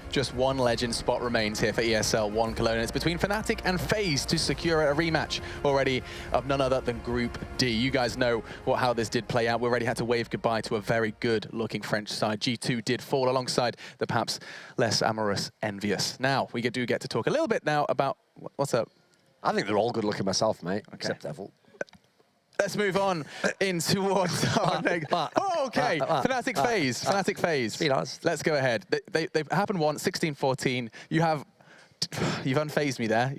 Just one legend spot remains here for ESL 1 Cologne. It's between Fnatic and FaZe to secure a rematch already of none other than Group D. You guys know how this did play out. We already had to wave goodbye to a very good-looking French side. G2 did fall alongside the perhaps less amorous Envious. Now, we do get to talk a little bit now about... What's up? I think they're all good-looking myself, mate, except Devil. Let's move on in towards our next... Okay, Fnatic FaZe. Fnatic FaZe. Be honest. Let's go ahead. They've happened once, 16-14. You've unfazed me there.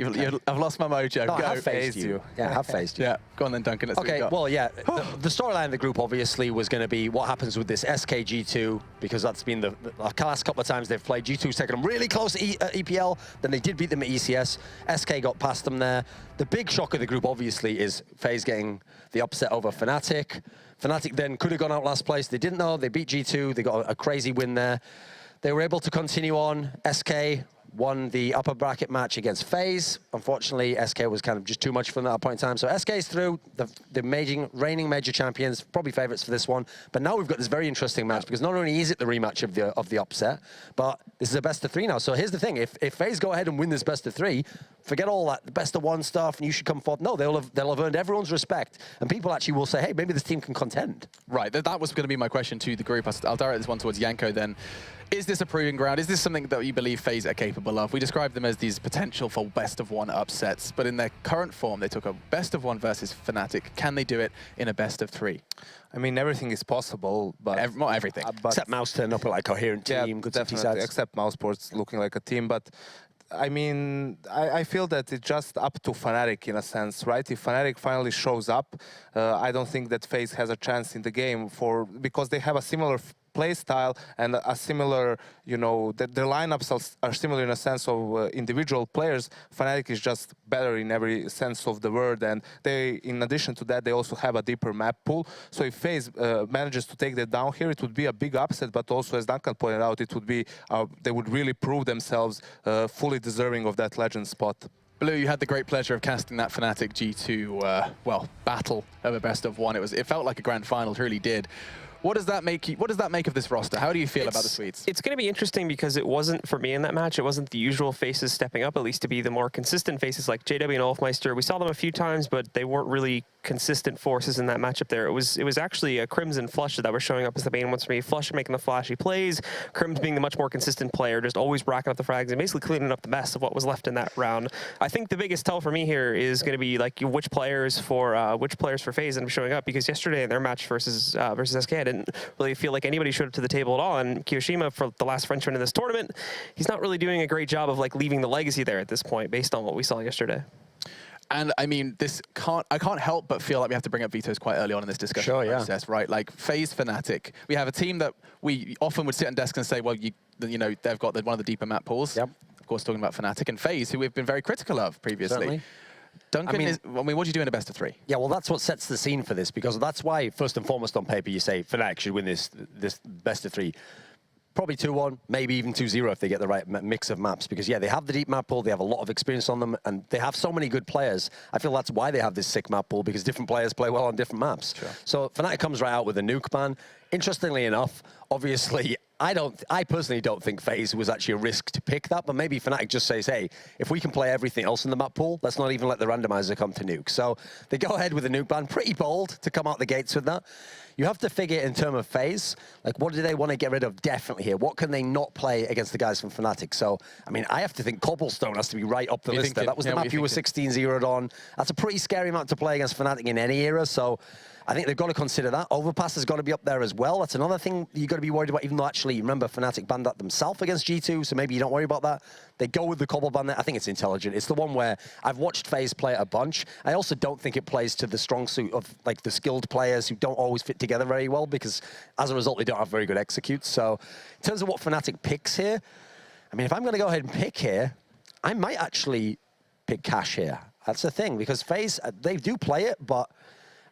I've lost my mojo. No, Go. I have phased you. Yeah, I have phased you. Yeah, go on then, Duncan. Let's Okay, well, yeah, the storyline of the group obviously was going to be what happens with this SKG2, because that's been the last couple of times they've played. G2's taken them really close at EPL, then they did beat them at ECS. SK got past them there. The big shock of the group, obviously, is FaZe getting the upset over Fnatic. Fnatic then could have gone out last place. They didn't know. They beat G2. They got a crazy win there. They were able to continue on. SK won the upper bracket match against FaZe. Unfortunately, SK was kind of just too much for them at that point in time. So SK's through, the reigning major champions, probably favourites for this one. But now we've got this very interesting match, because not only is it the rematch of the upset, but this is a best of 3 now. So here's the thing, if FaZe go ahead and win this best of 3, forget all that best of 1 stuff and you should come forth. No, they'll have earned everyone's respect. And people actually will say, hey, maybe this team can contend. Right, that was going to be my question to the group. I'll direct this one towards Yanko then. Is this a proving ground? Is this something that you believe FaZe are capable of? We describe them as these potential for best of 1 upsets, but in their current form, they took a best of 1 versus Fnatic. Can they do it in a best of 3? I mean, everything is possible, but... not everything. Except Mouse turned up with like a coherent team, good definitely, except Mousesports looking like a team, but... I mean, I feel that it's just up to Fnatic in a sense, right? If Fnatic finally shows up, I don't think that FaZe has a chance in the game because they have a similar play style and a similar, you know, their lineups are similar in a sense of individual players. Fnatic is just better in every sense of the word, and they, in addition to that, they also have a deeper map pool. So if FaZe manages to take that down here, it would be a big upset, but also, as Duncan pointed out, it would be they would really prove themselves fully deserving of that legend spot. Blue, you had the great pleasure of casting that Fnatic G2 battle over best of 1. It felt like a grand final, it really did. What does that make of this roster? How do you feel about the Swedes? It's going to be interesting because it wasn't, for me in that match, it wasn't the usual faces stepping up, at least to be the more consistent faces like JW and Olfmeister. We saw them a few times, but they weren't really consistent forces in that matchup there. It was actually a Crims and Flush that were showing up as the main ones for me. Flush making the flashy plays, Crims being the much more consistent player, just always racking up the frags and basically cleaning up the mess of what was left in that round. I think the biggest tell for me here is going to be like which players for FaZe end up showing up, because yesterday in their match versus SK, I didn't really feel like anybody showed up to the table at all. And Kiyoshima, for the last Frenchman in this tournament, he's not really doing a great job of like leaving the legacy there at this point, based on what we saw yesterday. And I mean, I can't help but feel like we have to bring up vetoes quite early on in this discussion process, right? Like FaZe Fnatic, we have a team that we often would sit on desk and say, well, you know, they've got one of the deeper map pools. Yep. Of course, talking about Fnatic and FaZe, who we've been very critical of previously. Certainly. Duncan, what do you do in a best of 3? Yeah, well, that's what sets the scene for this, because that's why, first and foremost, on paper, you say Fnatic should win this best of 3. Probably 2-1, maybe even 2-0 if they get the right mix of maps. Because, yeah, they have the deep map pool, they have a lot of experience on them, and they have so many good players. I feel that's why they have this sick map pool, because different players play well on different maps. Sure. So Fnatic comes right out with a nuke ban. Interestingly enough, obviously, I personally don't think FaZe was actually a risk to pick that, but maybe Fnatic just says, hey, if we can play everything else in the map pool, let's not even let the randomizer come to nuke. So they go ahead with a nuke ban, pretty bold to come out the gates with that. You have to figure in terms of FaZe, like what do they want to get rid of definitely here? What can they not play against the guys from Fnatic? So, I mean, I have to think Cobblestone has to be right up the list there. That was the map you were 16-0'd on. That's a pretty scary map to play against Fnatic in any era, so I think they've got to consider that. Overpass has got to be up there as well. That's another thing you've got to be worried about, even though actually, remember, Fnatic banned that themselves against G2, so maybe you don't worry about that. They go with the Cobble ban there. I think it's intelligent. It's the one where I've watched FaZe play it a bunch. I also don't think it plays to the strong suit of like the skilled players who don't always fit together very well, because as a result, they don't have very good executes. So in terms of what Fnatic picks here, I mean, if I'm going to go ahead and pick here, I might actually pick Cash here. That's the thing, because FaZe, they do play it, but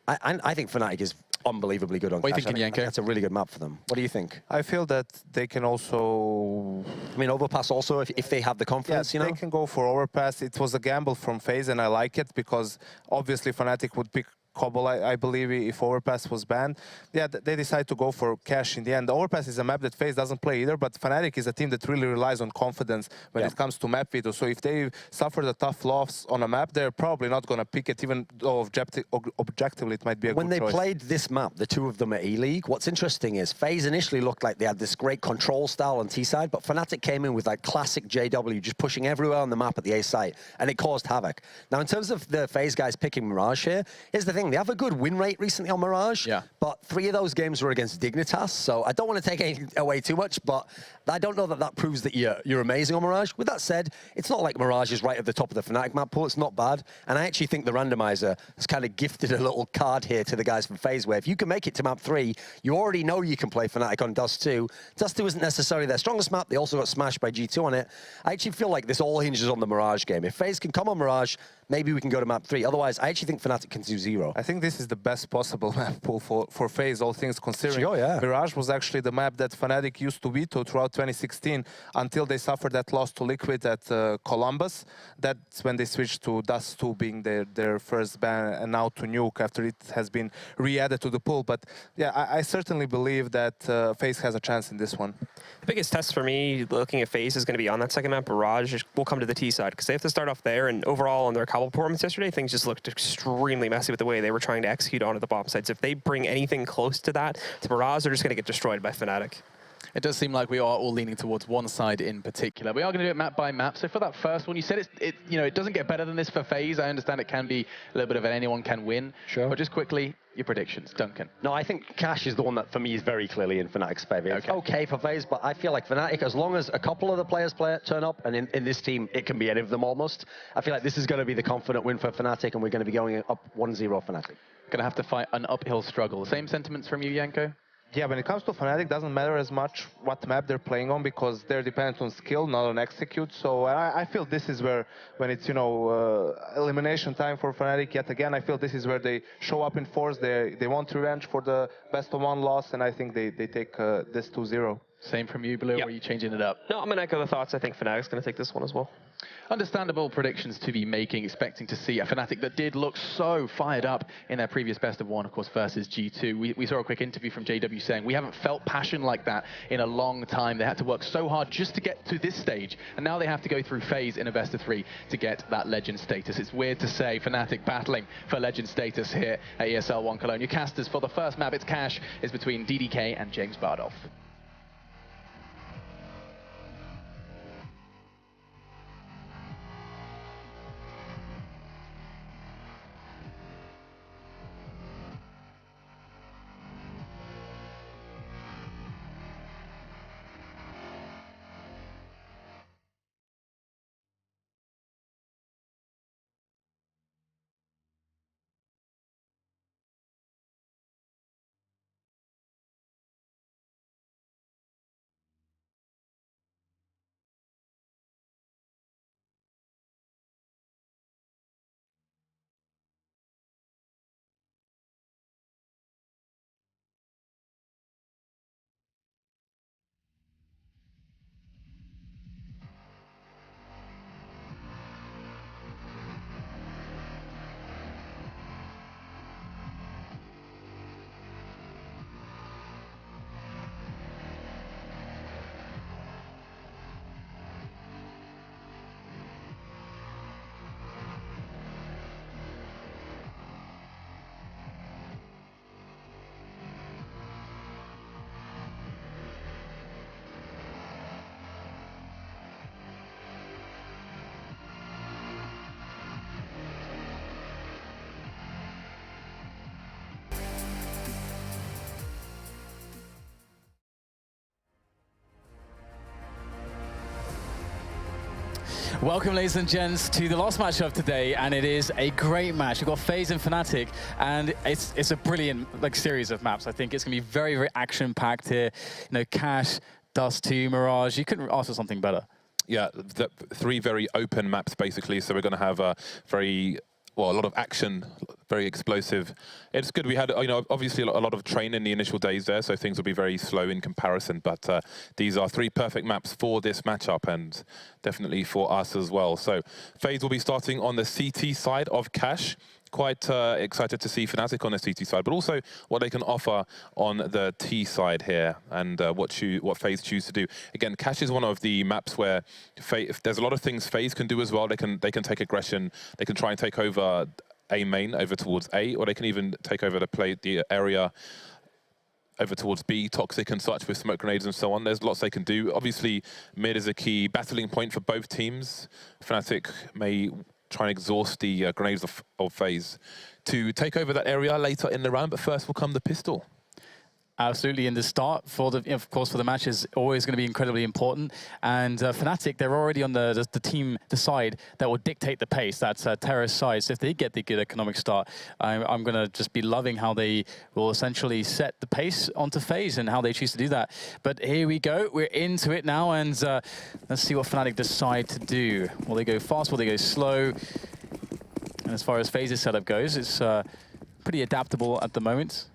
I think Fnatic is unbelievably good on What Cash. are you thinking, Yanko? That's a really good map for them. What do you think? I feel that they can also... I mean, Overpass also, if they have the confidence, you know? They can go for Overpass. It was a gamble from FaZe, and I like it, because obviously Fnatic would pick Cobble, I believe, if Overpass was banned. Yeah, they decided to go for Cash in the end. The Overpass is a map that FaZe doesn't play either, but Fnatic is a team that really relies on confidence when it comes to map video. So if they suffer the tough loss on a map, they're probably not going to pick it, even though objectively it might be a good choice. When they played this map, the two of them at E-League, what's interesting is FaZe initially looked like they had this great control style on T-side, but Fnatic came in with like classic JW, just pushing everywhere on the map at the A site, and it caused havoc. Now, in terms of the FaZe guys picking Mirage here, here's the thing. They have a good win rate recently on Mirage, but 3 of those games were against Dignitas, so I don't want to take anything away too much, but I don't know that that proves that you're amazing on Mirage. With that said, it's not like Mirage is right at the top of the Fnatic map pool. It's not bad, and I actually think the randomizer has kind of gifted a little card here to the guys from FaZe, where if you can make it to map 3, you already know you can play Fnatic on Dust 2. Dust 2 isn't necessarily their strongest map. They also got smashed by G2 on it. I actually feel like this all hinges on the Mirage game. If FaZe can come on Mirage, maybe we can go to map 3. Otherwise, I actually think Fnatic can do 0. I think this is the best possible map pool for FaZe, all things considering. Sure, yeah. Mirage was actually the map that Fnatic used to veto throughout 2016 until they suffered that loss to Liquid at Columbus. That's when they switched to Dust 2 being their first ban, and now to Nuke after it has been re-added to the pool. But yeah, I certainly believe that FaZe has a chance in this one. The biggest test for me looking at FaZe is going to be on that second map. Mirage will come to the T side because they have to start off there, and overall on their Cobble performance yesterday, things just looked extremely messy with the way they were trying to execute onto the bottom sides. If they bring anything close to that to Mirage, they're just going to get destroyed by Fnatic. It does seem like we are all leaning towards one side in particular. We are going to do it map by map. So for that first one, you said it doesn't get better than this for FaZe. I understand it can be a little bit of an anyone can win. Sure. But just quickly, your predictions, Duncan. No, I think Cash is the one that, for me, is very clearly in Fnatic's favor. It's okay for FaZe, but I feel like Fnatic, as long as a couple of the players turn up, and in this team, it can be any of them almost, I feel like this is going to be the confident win for Fnatic, and we're going to be going up 1-0 Fnatic. Going to have to fight an uphill struggle. Same sentiments from you, Yanko? Yeah, when it comes to Fnatic, doesn't matter as much what map they're playing on because they're dependent on skill, not on execute. So I feel this is where, when it's, elimination time for Fnatic, yet again, I feel this is where they show up in force. They want revenge for the best of 1 loss, and I think they take this 2-0. Same from you, Blue, or are you changing it up? No, I'm going to echo the thoughts. I think Fnatic's going to take this one as well. Understandable predictions to be making, expecting to see a Fnatic that did look so fired up in their previous best of 1, of course, versus G2. We saw a quick interview from JW saying, we haven't felt passion like that in a long time. They had to work so hard just to get to this stage, and now they have to go through FaZe in a best of 3 to get that legend status. It's weird to say Fnatic battling for legend status here at ESL 1 Cologne. Your casters for the first map, it's Cash, is between DDK and James Bardolph. Welcome, ladies and gents, to the last match of today, and it is a great match. We've got FaZe and Fnatic, and it's a brilliant series of maps. I think it's going to be very, very action-packed here. Cash, Dust 2, Mirage. You couldn't ask for something better. Yeah, 3 very open maps, basically, so we're going to have a lot of action, very explosive. It's good. We had, obviously a lot of train in the initial days there, so things will be very slow in comparison. But these are 3 perfect maps for this matchup, and definitely for us as well. So FaZe will be starting on the CT side of Cash. quite excited to see Fnatic on the CT side, but also what they can offer on the T side here, and what FaZe choose to do. Again, Cash is one of the maps where there's a lot of things FaZe can do as well. They can take aggression. They can try and take over A main over towards A, or they can even take over the area over towards B, toxic and such, with smoke grenades and so on. There's lots they can do. Obviously, mid is a key battling point for both teams. Fnatic may try and exhaust the grenades of FaZe to take over that area later in the round, but first will come the pistol. Absolutely, in the start, of course, for the match is always going to be incredibly important. And Fnatic, they're already on the side that will dictate the pace. That's Terra's side. So if they get the good economic start, I'm going to just be loving how they will essentially set the pace onto FaZe and how they choose to do that. But here we go. We're into it now, and let's see what Fnatic decide to do. Will they go fast? Will they go slow? And as far as FaZe's setup goes, it's pretty adaptable at the moment.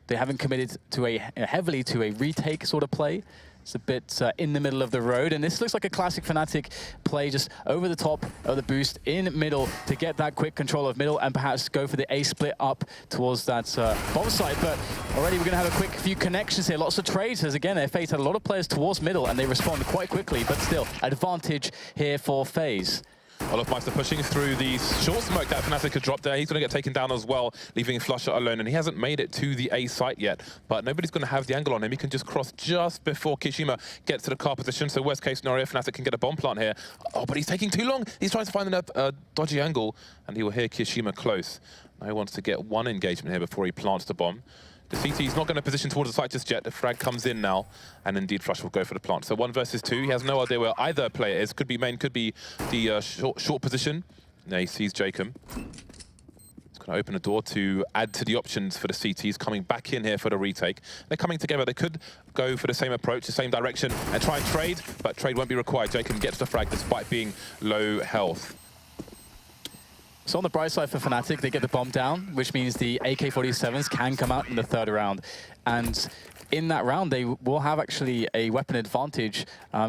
They haven't committed to heavily to a retake sort of play. It's a bit in the middle of the road, and this looks like a classic Fnatic play, just over the top of the boost in middle to get that quick control of middle and perhaps go for the A split up towards that bomb site. But already we're going to have a quick few connections here. Lots of trades, as again, FaZe had a lot of players towards middle, and they respond quite quickly, but still, advantage here for FaZe. Olofmeister pushing through the short smoke that Fnatic had dropped there. He's going to get taken down as well, leaving Flusher alone. And he hasn't made it to the A site yet, but nobody's going to have the angle on him. He can just cross just before Kishima gets to the car position. So worst case scenario, Fnatic can get a bomb plant here. Oh, but he's taking too long. He's trying to find a dodgy angle, and he will hear Kishima close. Now he wants to get one engagement here before he plants the bomb. The CT is not going to position towards the site just yet. The frag comes in now, and indeed Flush will go for the plant. So 1 versus 2. He has no idea where either player is. Could be main, could be the short position. Now he sees Jacob. He's going to open the door to add to the options for the CTs coming back in here for the retake. They're coming together. They could go for the same approach, the same direction, and try and trade, but trade won't be required. Jacob gets the frag despite being low health. So on the bright side for Fnatic, they get the bomb down, which means the AK-47s can come out in the third round. And in that round, they will have actually a weapon advantage,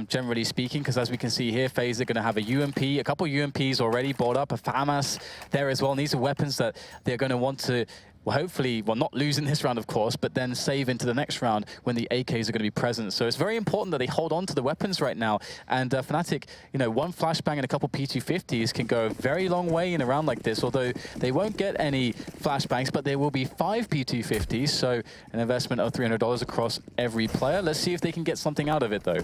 generally speaking, because as we can see here, FaZe are going to have a UMP, a couple UMPs already bought up, a FAMAS there as well. And these are weapons that they're going to want to, well, hopefully, well, not lose in this round, of course, but then save into the next round when the AKs are going to be present. So it's very important that they hold on to the weapons right now. And Fnatic, you know, one flashbang and a couple P250s can go a very long way in a round like this, although they won't get any flashbangs, but there will be 5 P250s, so an investment of $300 across every player. Let's see if they can get something out of it, though.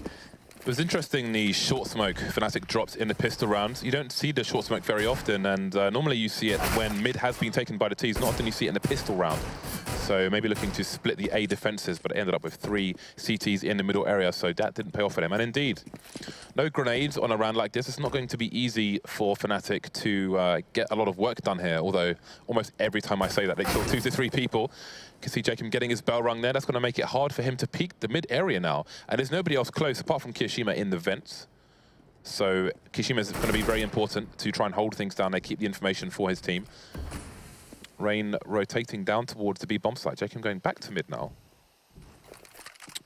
It was interesting, the short smoke Fnatic dropped in the pistol round. You don't see the short smoke very often, and normally you see it when mid has been taken by the Ts. Not often you see it in the pistol round. So maybe looking to split the A defenses, but it ended up with 3 CTs in the middle area, so that didn't pay off for them. And indeed, no grenades on a round like this. It's not going to be easy for Fnatic to get a lot of work done here, although almost every time I say that, they kill 2 to 3 people. You can see Jacob getting his bell rung there. That's going to make it hard for him to peek the mid area now. And there's nobody else close apart from Kishima in the vents. So Kishima is going to be very important to try and hold things down. They keep the information for his team. Rain rotating down towards the B bomb site. Jacob going back to mid now.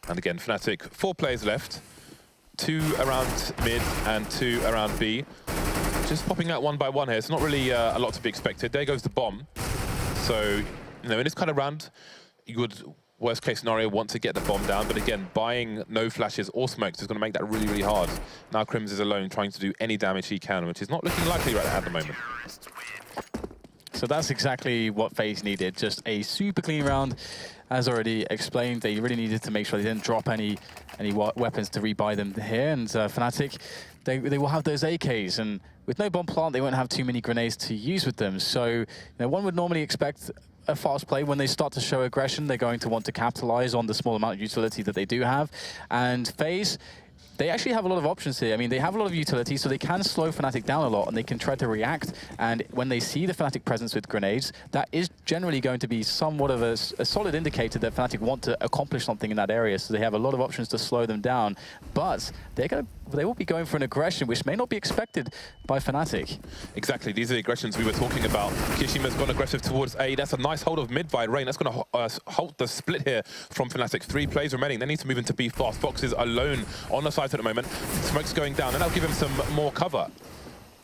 And again, Fnatic, 4 players left. 2 around mid and 2 around B. Just popping out one by one here. It's not really a lot to be expected. There goes the bomb. So, you know, in this kind of round, you would, worst case scenario, want to get the bomb down. But again, buying no flashes or smokes is going to make that really, really hard. Now Crims is alone trying to do any damage he can, which is not looking likely right at the moment. So that's exactly what FaZe needed, just a super clean round. As already explained, they really needed to make sure they didn't drop any weapons to rebuy them here. And Fnatic, they will have those AKs, and with no bomb plant, they won't have too many grenades to use with them. So, you know, one would normally expect a fast play. When they start to show aggression, they're going to want to capitalize on the small amount of utility that they do have. And FaZe, they actually have a lot of options here. I mean, they have a lot of utility, so they can slow Fnatic down a lot, and they can try to react. And when they see the Fnatic presence with grenades, that is generally going to be somewhat of a solid indicator that Fnatic want to accomplish something in that area. So they have a lot of options to slow them down. But they will be going for an aggression, which may not be expected by Fnatic. Exactly, these are the aggressions we were talking about. Kishima's gone aggressive towards A. That's a nice hold of mid by Rain. That's going to halt the split here from Fnatic. 3 plays remaining. They need to move into B fast. Fox is alone on the side at the moment. Smoke's going down, and that'll give him some more cover.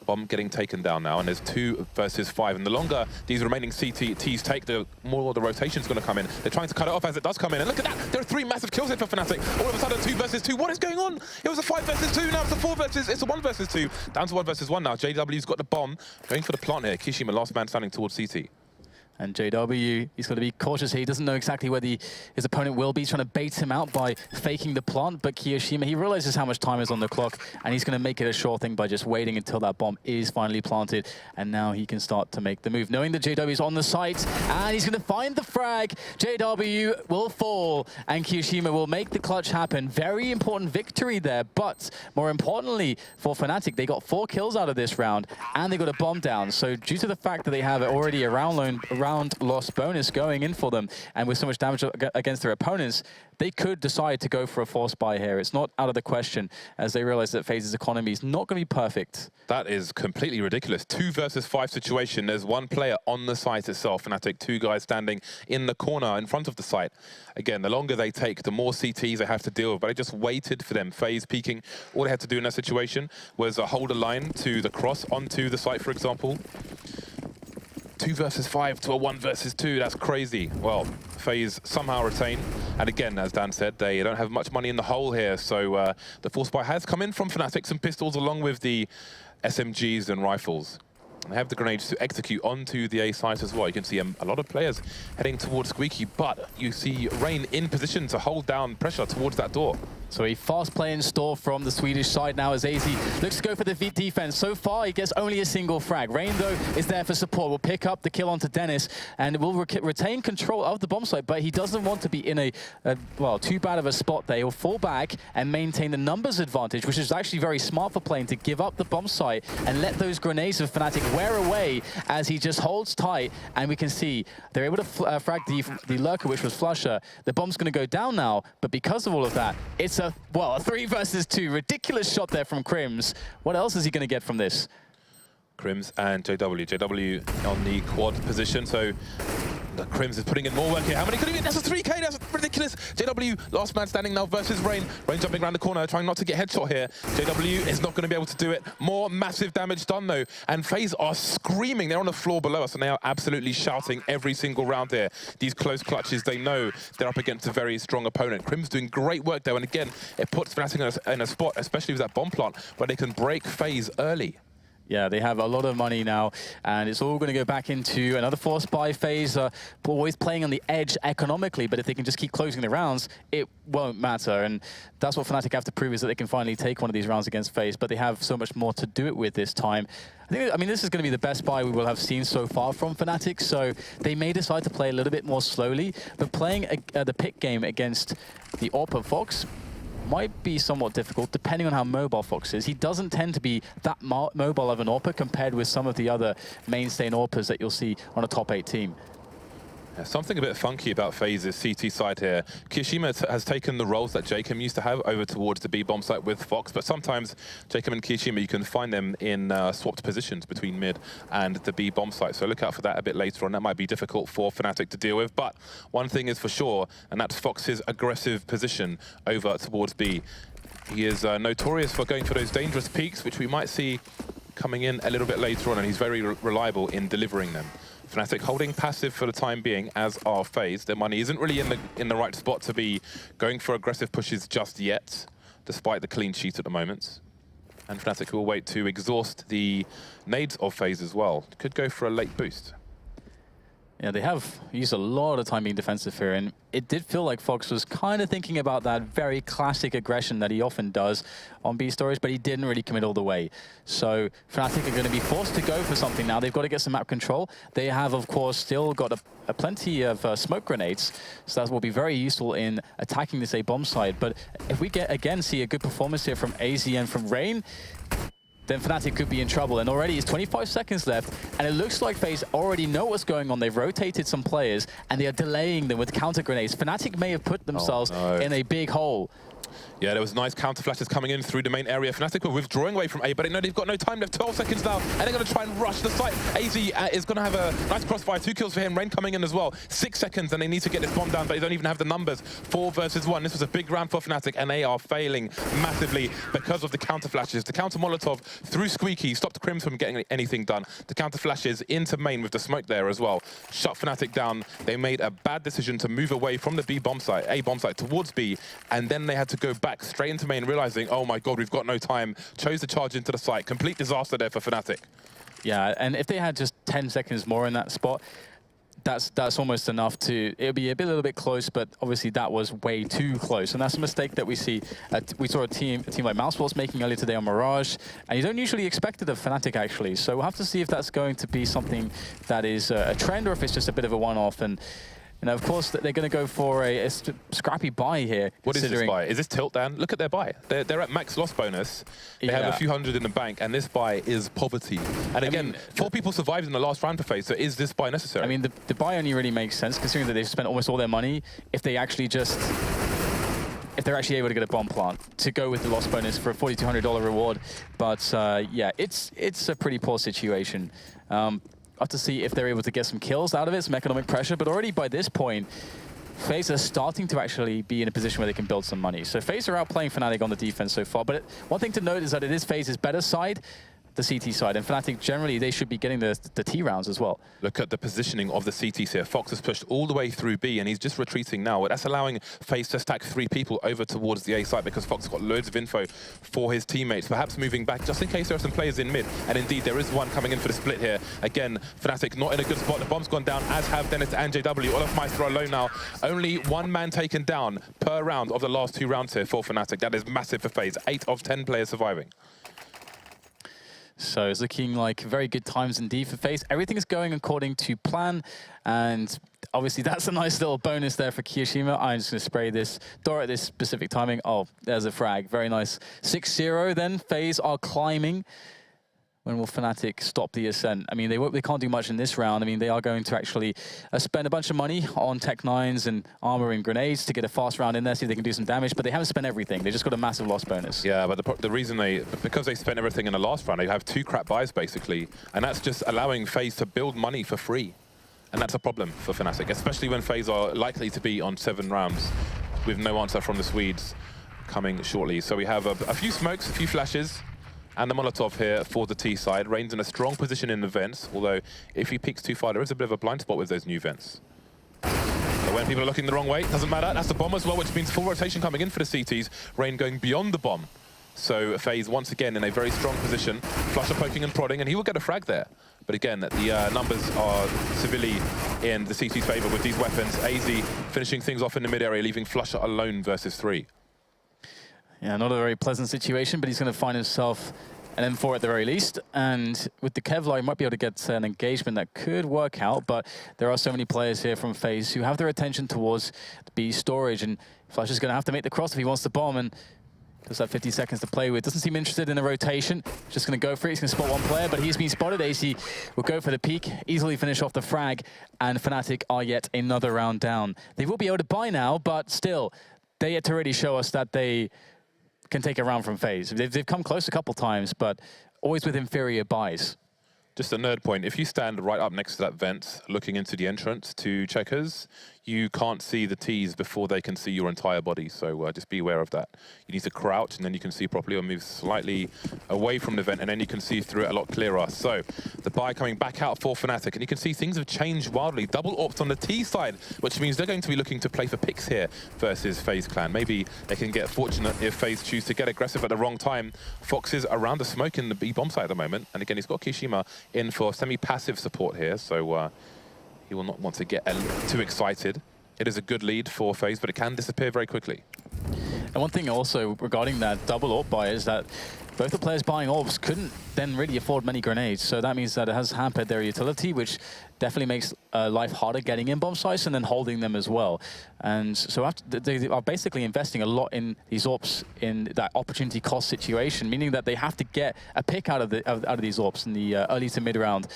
Bomb getting taken down now, and there's 2 versus 5. And the longer these remaining CTs take, the more the rotation's going to come in. They're trying to cut it off as it does come in. And look at that! There are 3 massive kills here for Fnatic. All of a sudden, 2 versus 2. What is going on? It was a 5 versus 2. Now it's a 4 versus... It's a 1 versus 2. Down to 1 versus 1 now. JW's got the bomb. Going for the plant here. Kishima, last man standing towards CT. And JW, he's got to be cautious here. He doesn't know exactly where his opponent will be. He's trying to bait him out by faking the plant. But Kiyoshima, he realizes how much time is on the clock, and he's going to make it a sure thing by just waiting until that bomb is finally planted. And now he can start to make the move, knowing that JW is on the site, and he's going to find the frag. JW will fall, and Kiyoshima will make the clutch happen. Very important victory there, but more importantly for Fnatic, they got 4 kills out of this round, and they got a bomb down. So due to the fact that they have already a round loss bonus going in for them, and with so much damage against their opponents, they could decide to go for a force buy here. It's not out of the question, as they realize that FaZe's economy is not going to be perfect. That is completely ridiculous. 2 versus 5 situation. There's 1 player on the site itself. Fnatic, 2 guys standing in the corner in front of the site. Again, the longer they take, the more CTs they have to deal with. But I just waited for them. FaZe peeking. All they had to do in that situation was hold a line to the cross onto the site, for example. 2 versus 5 to a 1 versus 2. That's crazy. Well, FaZe somehow retain. And again, as Dan said, they don't have much money in the hole here. So the force buy has come in from Fnatic, some pistols along with the SMGs and rifles. And they have the grenades to execute onto the A site as well. You can see a lot of players heading towards Squeaky, but you see Rain in position to hold down pressure towards that door. So a fast play in store from the Swedish side now as AZ looks to go for the defense. So far, he gets only a single frag. Rain, though, is there for support. Will pick up the kill onto Dennis and will retain control of the bomb site, but he doesn't want to be in well, too bad of a spot there. He'll fall back and maintain the numbers advantage, which is actually very smart for playing, to give up the bomb site and let those grenades of Fnatic wear away as he just holds tight. And we can see they're able to frag the lurker, which was Flusher. The bomb's going to go down now, but because of all of that, it's a 3 versus 2. Ridiculous shot there from Crims. What else is he going to get from this? Crims and JW. JW on the quad position, so the Crims is putting in more work here. How many could he get? That's a 3K, that's ridiculous. JW, last man standing now versus Rain. Rain jumping around the corner, trying not to get headshot here. JW is not going to be able to do it. More massive damage done though. And FaZe are screaming. They're on the floor below us, and they are absolutely shouting every single round here. These close clutches, they know they're up against a very strong opponent. Crims doing great work though, and again, it puts Fnatic in a spot, especially with that bomb plant, where they can break FaZe early. Yeah, they have a lot of money now, and it's all going to go back into another force buy phase. Always playing on the edge economically, but if they can just keep closing the rounds, it won't matter. And that's what Fnatic have to prove, is that they can finally take one of these rounds against FaZe, but they have so much more to do it with this time. I mean, this is going to be the best buy we will have seen so far from Fnatic, so they may decide to play a little bit more slowly, but playing the pick game against the AWP Fox might be somewhat difficult, depending on how mobile Fox is. He doesn't tend to be that mobile of an AWPer compared with some of the other mainstay AWPers that you'll see on a top 8 team. Yeah, something a bit funky about FaZe's CT side here. Kiyoshima has taken the roles that Jacob used to have over towards the B-bomb site with Fox, but sometimes Jacob and Kiyoshima, you can find them in swapped positions between mid and the B-bomb site, so look out for that a bit later on. That might be difficult for Fnatic to deal with, but one thing is for sure, and that's Fox's aggressive position over towards B. He is notorious for going for those dangerous peaks, which we might see coming in a little bit later on, and he's very reliable in delivering them. Fnatic holding passive for the time being, as are FaZe. Their money isn't really in the right spot to be going for aggressive pushes just yet, despite the clean sheet at the moment. And Fnatic will wait to exhaust the nades of FaZe as well. Could go for a late boost. Yeah, they have used a lot of time being defensive here, and it did feel like Fox was kind of thinking about that very classic aggression that he often does on B stories, but he didn't really commit all the way. So Fnatic are going to be forced to go for something now. They've got to get some map control. They have, of course, still got a plenty of smoke grenades, so that will be very useful in attacking this A-bomb side. But if we again see a good performance here from AZ and from Rain, then Fnatic could be in trouble. And already it's 25 seconds left, and it looks like FaZe already know what's going on. They've rotated some players, and they are delaying them with counter grenades. Fnatic may have put themselves in a big hole. Yeah, there was nice counter flashes coming in through the main area. Fnatic were withdrawing away from A, but they've got no time left. 12 seconds now, and they're going to try and rush the site. AZ is going to have a nice crossfire. 2 kills for him. Rain coming in as well. 6 seconds, and they need to get this bomb down, but they don't even have the numbers. 4 versus 1. This was a big round for Fnatic, and they are failing massively because of the counter flashes. The counter Molotov through Squeaky stopped Crims from getting anything done. The counter flashes into main with the smoke there as well. Shut Fnatic down. They made a bad decision to move away from the A bomb site towards B, and then they had to go back straight into main, realizing, oh my god, we've got no time. Chose to charge into the site. Complete disaster there for Fnatic. Yeah, and if they had just 10 seconds more in that spot, that's almost enough to, it'll be a little bit close, but obviously that was way too close. And that's a mistake that we see. We saw a team like Mousesports making earlier today on Mirage, and you don't usually expect it of Fnatic actually. So we'll have to see if that's going to be something that is a trend or if it's just a bit of a one-off. And you know, of course, they're going to go for a scrappy buy here. What is this buy? Is this tilt, Dan? Look at their buy. They're at max loss bonus. They have a few hundred in the bank, and this buy is poverty. And again, 4 people survived in the last round for FaZe, so is this buy necessary? I mean, the buy only really makes sense, considering that they've spent almost all their money. If they're actually able to get a bomb plant to go with the loss bonus for a $4,200 reward. But yeah, it's a pretty poor situation. Have to see if they're able to get some kills out of it, some economic pressure, but already by this point, FaZe are starting to actually be in a position where they can build some money. So FaZe are outplaying Fnatic on the defense so far, but one thing to note is that it is FaZe's better side, the CT side, and Fnatic generally, they should be getting the T rounds as well. Look at the positioning of the CTs here. Fox has pushed all the way through B, and he's just retreating now. That's allowing FaZe to stack 3 people over towards the A side because Fox has got loads of info for his teammates, perhaps moving back just in case there are some players in mid. And indeed, there is one coming in for the split here. Again, Fnatic not in a good spot. The bomb's gone down, as have Dennis and JW. Olofmeister alone now. Only 1 man taken down per round of the last 2 rounds here for Fnatic. That is massive for FaZe. 8 of 10 players surviving. So it's looking like very good times indeed for FaZe. Everything is going according to plan, and obviously that's a nice little bonus there for Kiyoshima. I'm just going to spray this door at this specific timing. Oh, there's a frag. Very nice. 6-0 then. FaZe are climbing. When will Fnatic stop the ascent? I mean, they can't do much in this round. I mean, they are going to actually spend a bunch of money on Tech 9s and armor and grenades to get a fast round in there, see if they can do some damage, but they haven't spent everything. They just got a massive loss bonus. Yeah, but the reason because they spent everything in the last round, they have 2 crap buys basically, and that's just allowing FaZe to build money for free. And that's a problem for Fnatic, especially when FaZe are likely to be on 7 rounds with no answer from the Swedes coming shortly. So we have a few smokes, a few flashes, and the Molotov here for the T side. Rain's in a strong position in the vents, although if he peeks too far, there is a bit of a blind spot with those new vents. So when people are looking the wrong way, it doesn't matter. That's the bomb as well, which means full rotation coming in for the CTs. Rain going beyond the bomb. So FaZe once again in a very strong position. Flusher poking and prodding, and he will get a frag there. But again, the numbers are severely in the CT's favor with these weapons. AZ finishing things off in the mid area, leaving Flusher alone versus 3. Yeah, not a very pleasant situation, but he's going to find himself an M4 at the very least. And with the Kevlar, he might be able to get an engagement that could work out, but there are so many players here from FaZe who have their attention towards the B storage, and Flush is going to have to make the cross if he wants the bomb, and just have 50 seconds to play with. Doesn't seem interested in the rotation. Just going to go for it. He's going to spot 1 player, but he's been spotted. AC will go for the peak, easily finish off the frag, and Fnatic are yet another round down. They will be able to buy now, but still, they yet to already show us that they can take a round from FaZe. They've come close a couple times, but always with inferior buys. Just a nerd point, if you stand right up next to that vent, looking into the entrance to Checkers, you can't see the T's before they can see your entire body, so just be aware of that. You need to crouch, and then you can see properly, or move slightly away from the vent, and then you can see through it a lot clearer. So, the buy coming back out for Fnatic, and you can see things have changed wildly. Double ops on the T side, which means they're going to be looking to play for picks here versus FaZe Clan. Maybe they can get fortunate if FaZe choose to get aggressive at the wrong time. Fox is around the smoke in the B bomb site at the moment, and again, he's got Kishima in for semi-passive support here, so he will not want to get too excited. It is a good lead for FaZe, but it can disappear very quickly. And one thing also regarding that double AWP buy is that both the players buying AWPs couldn't then really afford many grenades, so that means that it has hampered their utility, which definitely makes life harder getting in bomb sites and then holding them as well. And so they are basically investing a lot in these AWPs in that opportunity cost situation, meaning that they have to get a pick out of these AWPs in the early to mid round.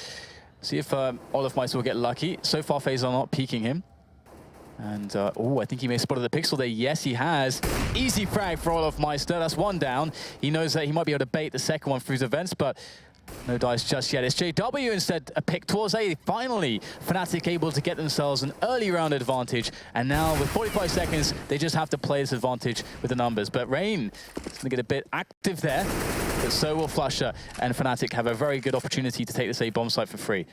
See if Olofmeister will get lucky. So far, FaZe are not peeking him. And, oh, I think he may have spotted the pixel there. Yes, he has. Easy frag for Olofmeister. That's one down. He knows that he might be able to bait the second one through the vents, but no dice just yet. It's JW instead, a pick towards A. Finally, Fnatic able to get themselves an early round advantage. And now with 45 seconds, they just have to play this advantage with the numbers. But Rain is going to get a bit active there, but so will Flusher. And Fnatic have a very good opportunity to take this A bomb site for free.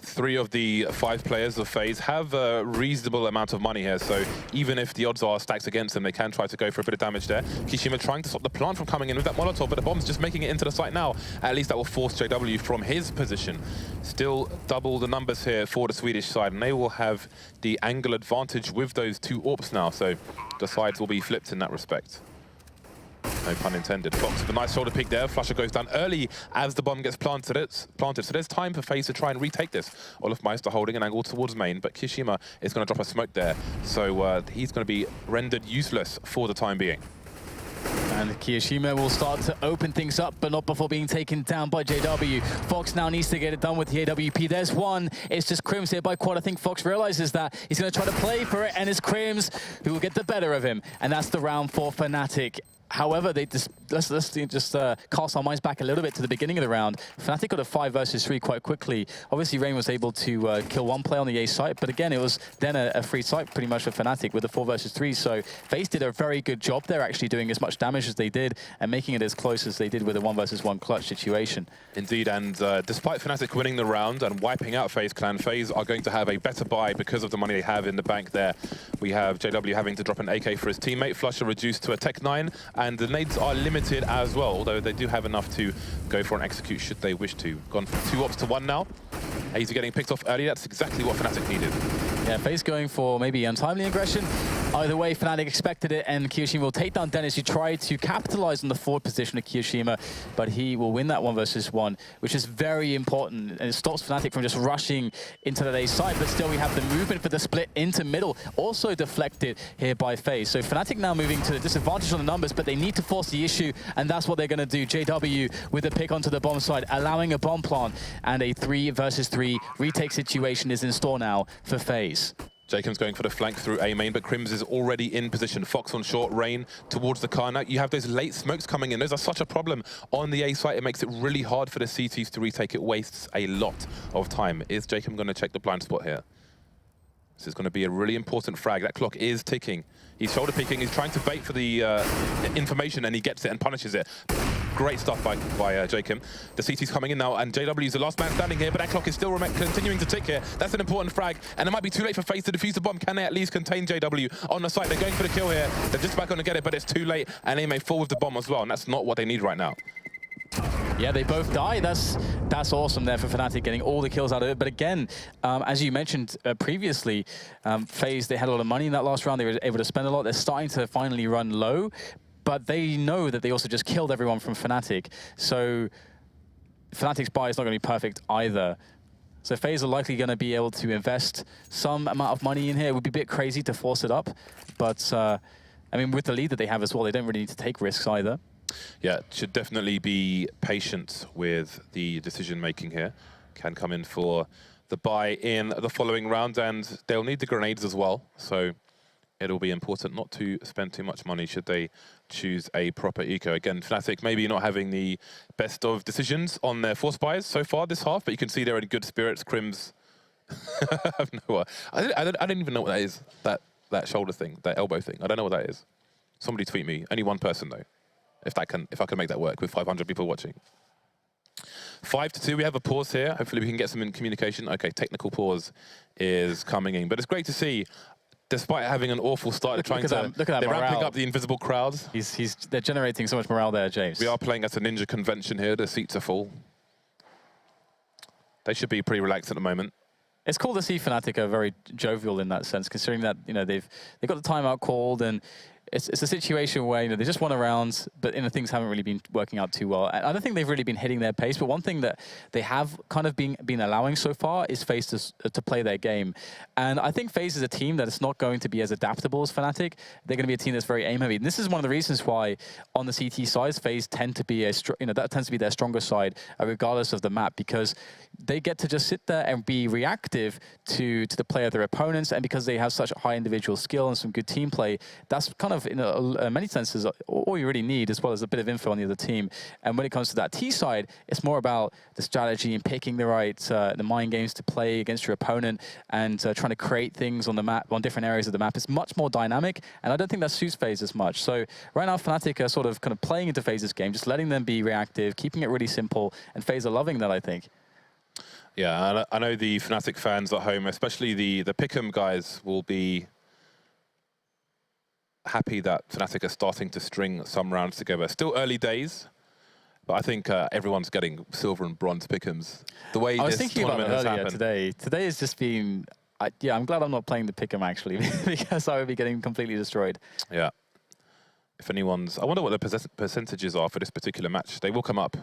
3 of the 5 players of FaZe have a reasonable amount of money here, so even if the odds are stacked against them, they can try to go for a bit of damage there. Kishima trying to stop the plant from coming in with that Molotov, but the bomb's just making it into the site now. At least that will force JW from his position. Still double the numbers here for the Swedish side, and they will have the angle advantage with those 2 AWPs now, so the sides will be flipped in that respect. No pun intended. Fox with a nice shoulder peek there. Flusher goes down early as the bomb gets planted. So there's time for FaZe to try and retake this. Olofmeister holding an angle towards main, but Kishima is going to drop a smoke there. So he's going to be rendered useless for the time being. And Kiyashima will start to open things up, but not before being taken down by JW. Fox now needs to get it done with the AWP. There's one. It's just Crims here by quad. I think Fox realizes that. He's going to try to play for it, and it's Crims who will get the better of him. And that's the round for Fnatic. However, they just let's just cast our minds back a little bit to the beginning of the round. Fnatic got a 5 versus 3 quite quickly. Obviously, Rain was able to kill 1 player on the A site, but again, it was then a free site pretty much for Fnatic with a 4 versus 3. So FaZe did a very good job there, actually doing as much damage as they did and making it as close as they did with a 1 versus 1 clutch situation. Indeed, and despite Fnatic winning the round and wiping out FaZe Clan, FaZe are going to have a better buy because of the money they have in the bank there. We have JW having to drop an AK for his teammate, Flusher reduced to a Tech 9, and the nades are limited as well, although they do have enough to go for an execute should they wish to. Gone from 2 AWPs to 1 now. Hazy getting picked off early, that's exactly what Fnatic needed. Yeah, FaZe going for maybe untimely aggression. Either way, Fnatic expected it, and Kiyoshima will take down Dennis, who tried to capitalize on the forward position of Kiyoshima, but he will win that 1 versus 1, which is very important, and it stops Fnatic from just rushing into the A side, but still we have the movement for the split into middle, also deflected here by FaZe. So Fnatic now moving to the disadvantage on the numbers, but they need to force the issue, and that's what they're going to do. JW with a pick onto the bomb side, allowing a bomb plant, and a 3 versus 3 retake situation is in store now for FaZe. Jacob's going for the flank through A main, but Crims is already in position. Fox on short, Rain towards the car. Now you have those late smokes coming in. Those are such a problem on the A site. It makes it really hard for the CTs to retake. It wastes a lot of time. Is Jacob going to check the blind spot here? This is going to be a really important frag. That clock is ticking. He's shoulder peeking. He's trying to bait for the information, and he gets it and punishes it. Great stuff by Jacob. The CT's coming in now, and JW is the last man standing here, but that clock is still continuing to tick here. That's an important frag, and it might be too late for FaZe to defuse the bomb. Can they at least contain JW on the site? They're going for the kill here. They're just about going to get it, but it's too late, and they may fall with the bomb as well, and that's not what they need right now. Yeah, they both die. That's awesome there for Fnatic, getting all the kills out of it. But again, as you mentioned previously, FaZe, they had a lot of money in that last round. They were able to spend a lot. They're starting to finally run low, but they know that they also just killed everyone from Fnatic. So Fnatic's buy is not going to be perfect either. So FaZe are likely going to be able to invest some amount of money in here. It would be a bit crazy to force it up, but I mean, with the lead that they have as well, they don't really need to take risks either. Yeah, should definitely be patient with the decision-making here. Can come in for the buy in the following round, and they'll need the grenades as well. So it'll be important not to spend too much money should they choose a proper eco. Again, Fnatic maybe not having the best of decisions on their force buys so far this half, but you can see they're in good spirits. Crims, I don't even know what that is, that shoulder thing, that elbow thing. I don't know what that is. Somebody tweet me. Only one person, though. If I can make that work with 500 people watching. 5-2, we have a pause here. Hopefully we can get some communication. Okay, technical pause is coming in. But it's great to see, despite having an awful start, they're trying to... Look at that they're morale. ramping up the invisible crowds. They're generating so much morale there, James. We are playing at a ninja convention here. The seats are full. They should be pretty relaxed at the moment. It's cool to see Fnatic are very jovial in that sense, considering that they've got the timeout called, and it's a situation where, you know, they just won a round, but, you know, things haven't really been working out too well. And I don't think they've really been hitting their pace, but one thing that they have kind of been allowing so far is FaZe to play their game. And I think FaZe is a team that is not going to be as adaptable as Fnatic. They're going to be a team that's very aim-heavy. And this is one of the reasons why on the CT side, FaZe tend to be that tends to be their stronger side, regardless of the map, because they get to just sit there and be reactive to the play of their opponents. And because they have such high individual skill and some good team play, that's kind of, in many senses, all you really need, as well as a bit of info on the other team. And when it comes to that T side, it's more about the strategy and picking the right, the mind games to play against your opponent, and trying to create things on the map, on different areas of the map. It's much more dynamic, and I don't think that suits FaZe as much. So right now, Fnatic are sort of kind of playing into FaZe's game, just letting them be reactive, keeping it really simple, and FaZe are loving that, I think. Yeah, I know the Fnatic fans at home, especially the Pick'em guys, will be happy that Fnatic are starting to string some rounds together. Still early days, but I think everyone's getting silver and bronze Pick'ems. The way I was this thinking about tournament it has earlier happened. today. Today has just been, yeah, I'm glad I'm not playing the Pick'em actually, because I would be getting completely destroyed. Yeah. If anyone's, I wonder what the percentages are for this particular match. They will come up,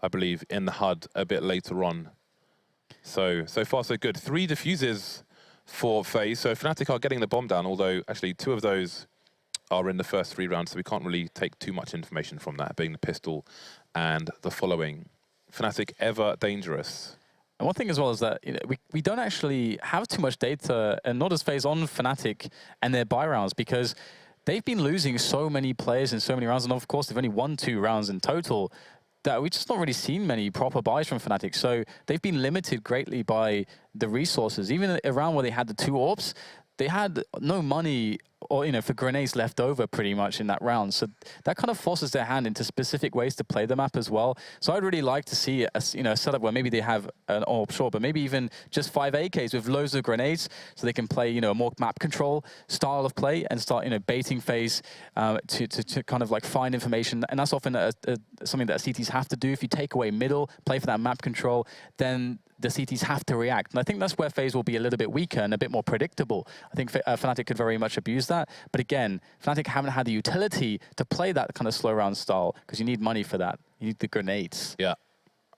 I believe, in the HUD a bit later on. So far so good. 3 defuses for FaZe. So Fnatic are getting the bomb down, although actually 2 of those are in the first 3 rounds, so we can't really take too much information from that, being the pistol and the following. Fnatic ever dangerous. And one thing as well is that, you know, we don't actually have too much data, and nor does FaZe, on Fnatic and their buy rounds, because they've been losing so many players in so many rounds, and of course they've only won 2 rounds in total, that we've just not really seen many proper buys from Fnatic. So they've been limited greatly by the resources. Even around where they had the 2 AWPs, they had no money, or, you know, for grenades left over pretty much in that round. So that kind of forces their hand into specific ways to play the map as well. So I'd really like to see a, you know, a setup where maybe they have an AWP, sure, but maybe even just 5 AKs with loads of grenades, so they can play, you know, a more map control style of play and start, you know, baiting FaZe to kind of like find information. And that's often something that CTs have to do. If you take away middle, play for that map control, then the CTs have to react. And I think that's where FaZe will be a little bit weaker and a bit more predictable. I think Fnatic could very much abuse that. But again, Fnatic haven't had the utility to play that kind of slow round style, because you need money for that. You need the grenades. Yeah.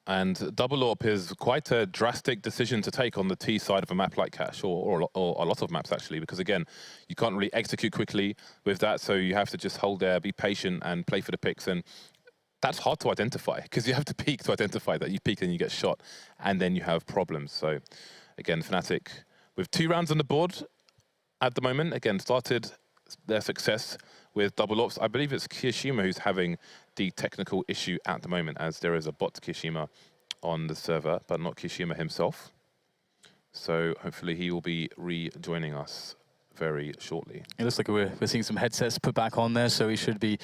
And double AWP is quite a drastic decision to take on the T side of a map like Cash, or a lot of maps actually, because again, you can't really execute quickly with that, so you have to just hold there, be patient, and play for the picks. And that's hard to identify, because you have to peek to identify that you peek and you get shot, and then you have problems. So again, Fnatic with 2 rounds on the board at the moment, again, started their success with double AWPs. I believe it's Kiyashima who's having the technical issue at the moment, as there is a bot Kiyashima on the server, but not Kiyashima himself. So hopefully he will be rejoining us very shortly. It looks like we're seeing some headsets put back on there, so we should be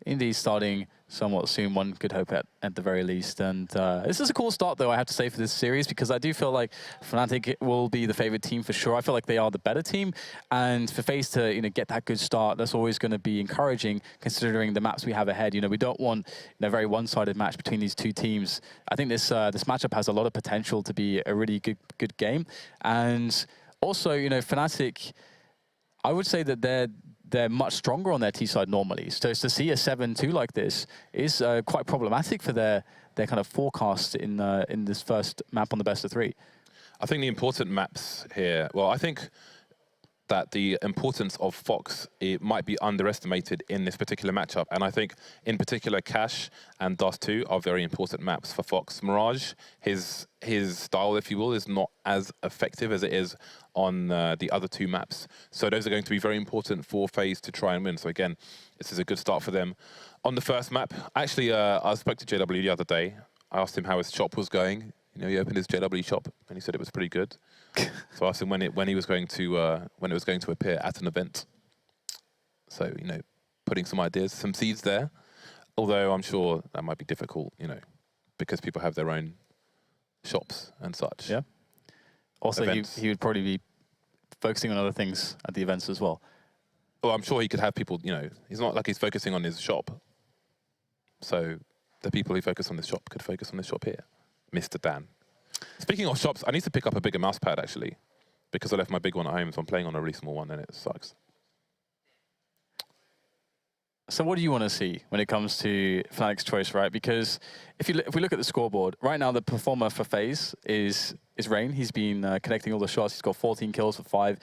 indeed starting somewhat soon, one could hope at the very least. And this is a cool start, though, I have to say, for this series, because I do feel like Fnatic will be the favorite team for sure. I feel like they are the better team, and for FaZe to, you know, get that good start, that's always going to be encouraging, considering the maps we have ahead. You know, we don't want, you know, a very one-sided match between these 2 teams. I think this this matchup has a lot of potential to be a really good game. And also, you know, Fnatic, I would say that they're much stronger on their T side normally. So to see a 7-2 like this is quite problematic for their kind of forecast in this first map on the best of 3. I think the important maps here, well, I think that the importance of Fox, it might be underestimated in this particular matchup. And I think, in particular, Cash and Dust 2 are very important maps for Fox. Mirage, his style, if you will, is not as effective as it is on the other 2 maps. So those are going to be very important for FaZe to try and win. So again, this is a good start for them. On the first map, actually, I spoke to JW the other day. I asked him how his shop was going. You know, he opened his JW shop and he said it was pretty good. So I asked him when it was going to appear at an event. So, you know, putting some ideas, some seeds there. Although I'm sure that might be difficult, you know, because people have their own shops and such. Yeah. Also, he would probably be focusing on other things at the events as well. Well, I'm sure he could have people, you know, he's not like he's focusing on his shop. So the people who focus on this shop could focus on this shop here. Mr. Dan. Speaking of shops, I need to pick up a bigger mouse pad, actually, because I left my big one at home, so I'm playing on a really small one, and it sucks. So what do you want to see when it comes to Fnatic's choice, right? Because if we look at the scoreboard, right now the performer for FaZe is Rain. He's been connecting all the shots. He's got 14 kills for 5.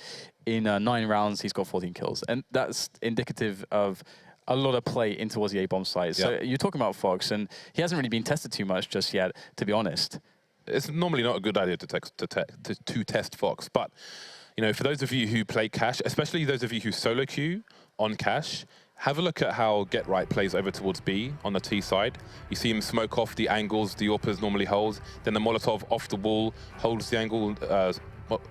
In 9 rounds, he's got 14 kills. And that's indicative of a lot of play in towards the A-bomb side. So you're talking about Fox, and he hasn't really been tested too much just yet, to be honest. It's normally not a good idea to test Fox, but you know, for those of you who play Cash, especially those of you who solo queue on Cash, have a look at how Get Right plays over towards B on the T side. You see him smoke off the angles the AWPers normally hold, then the Molotov off the wall holds the angle,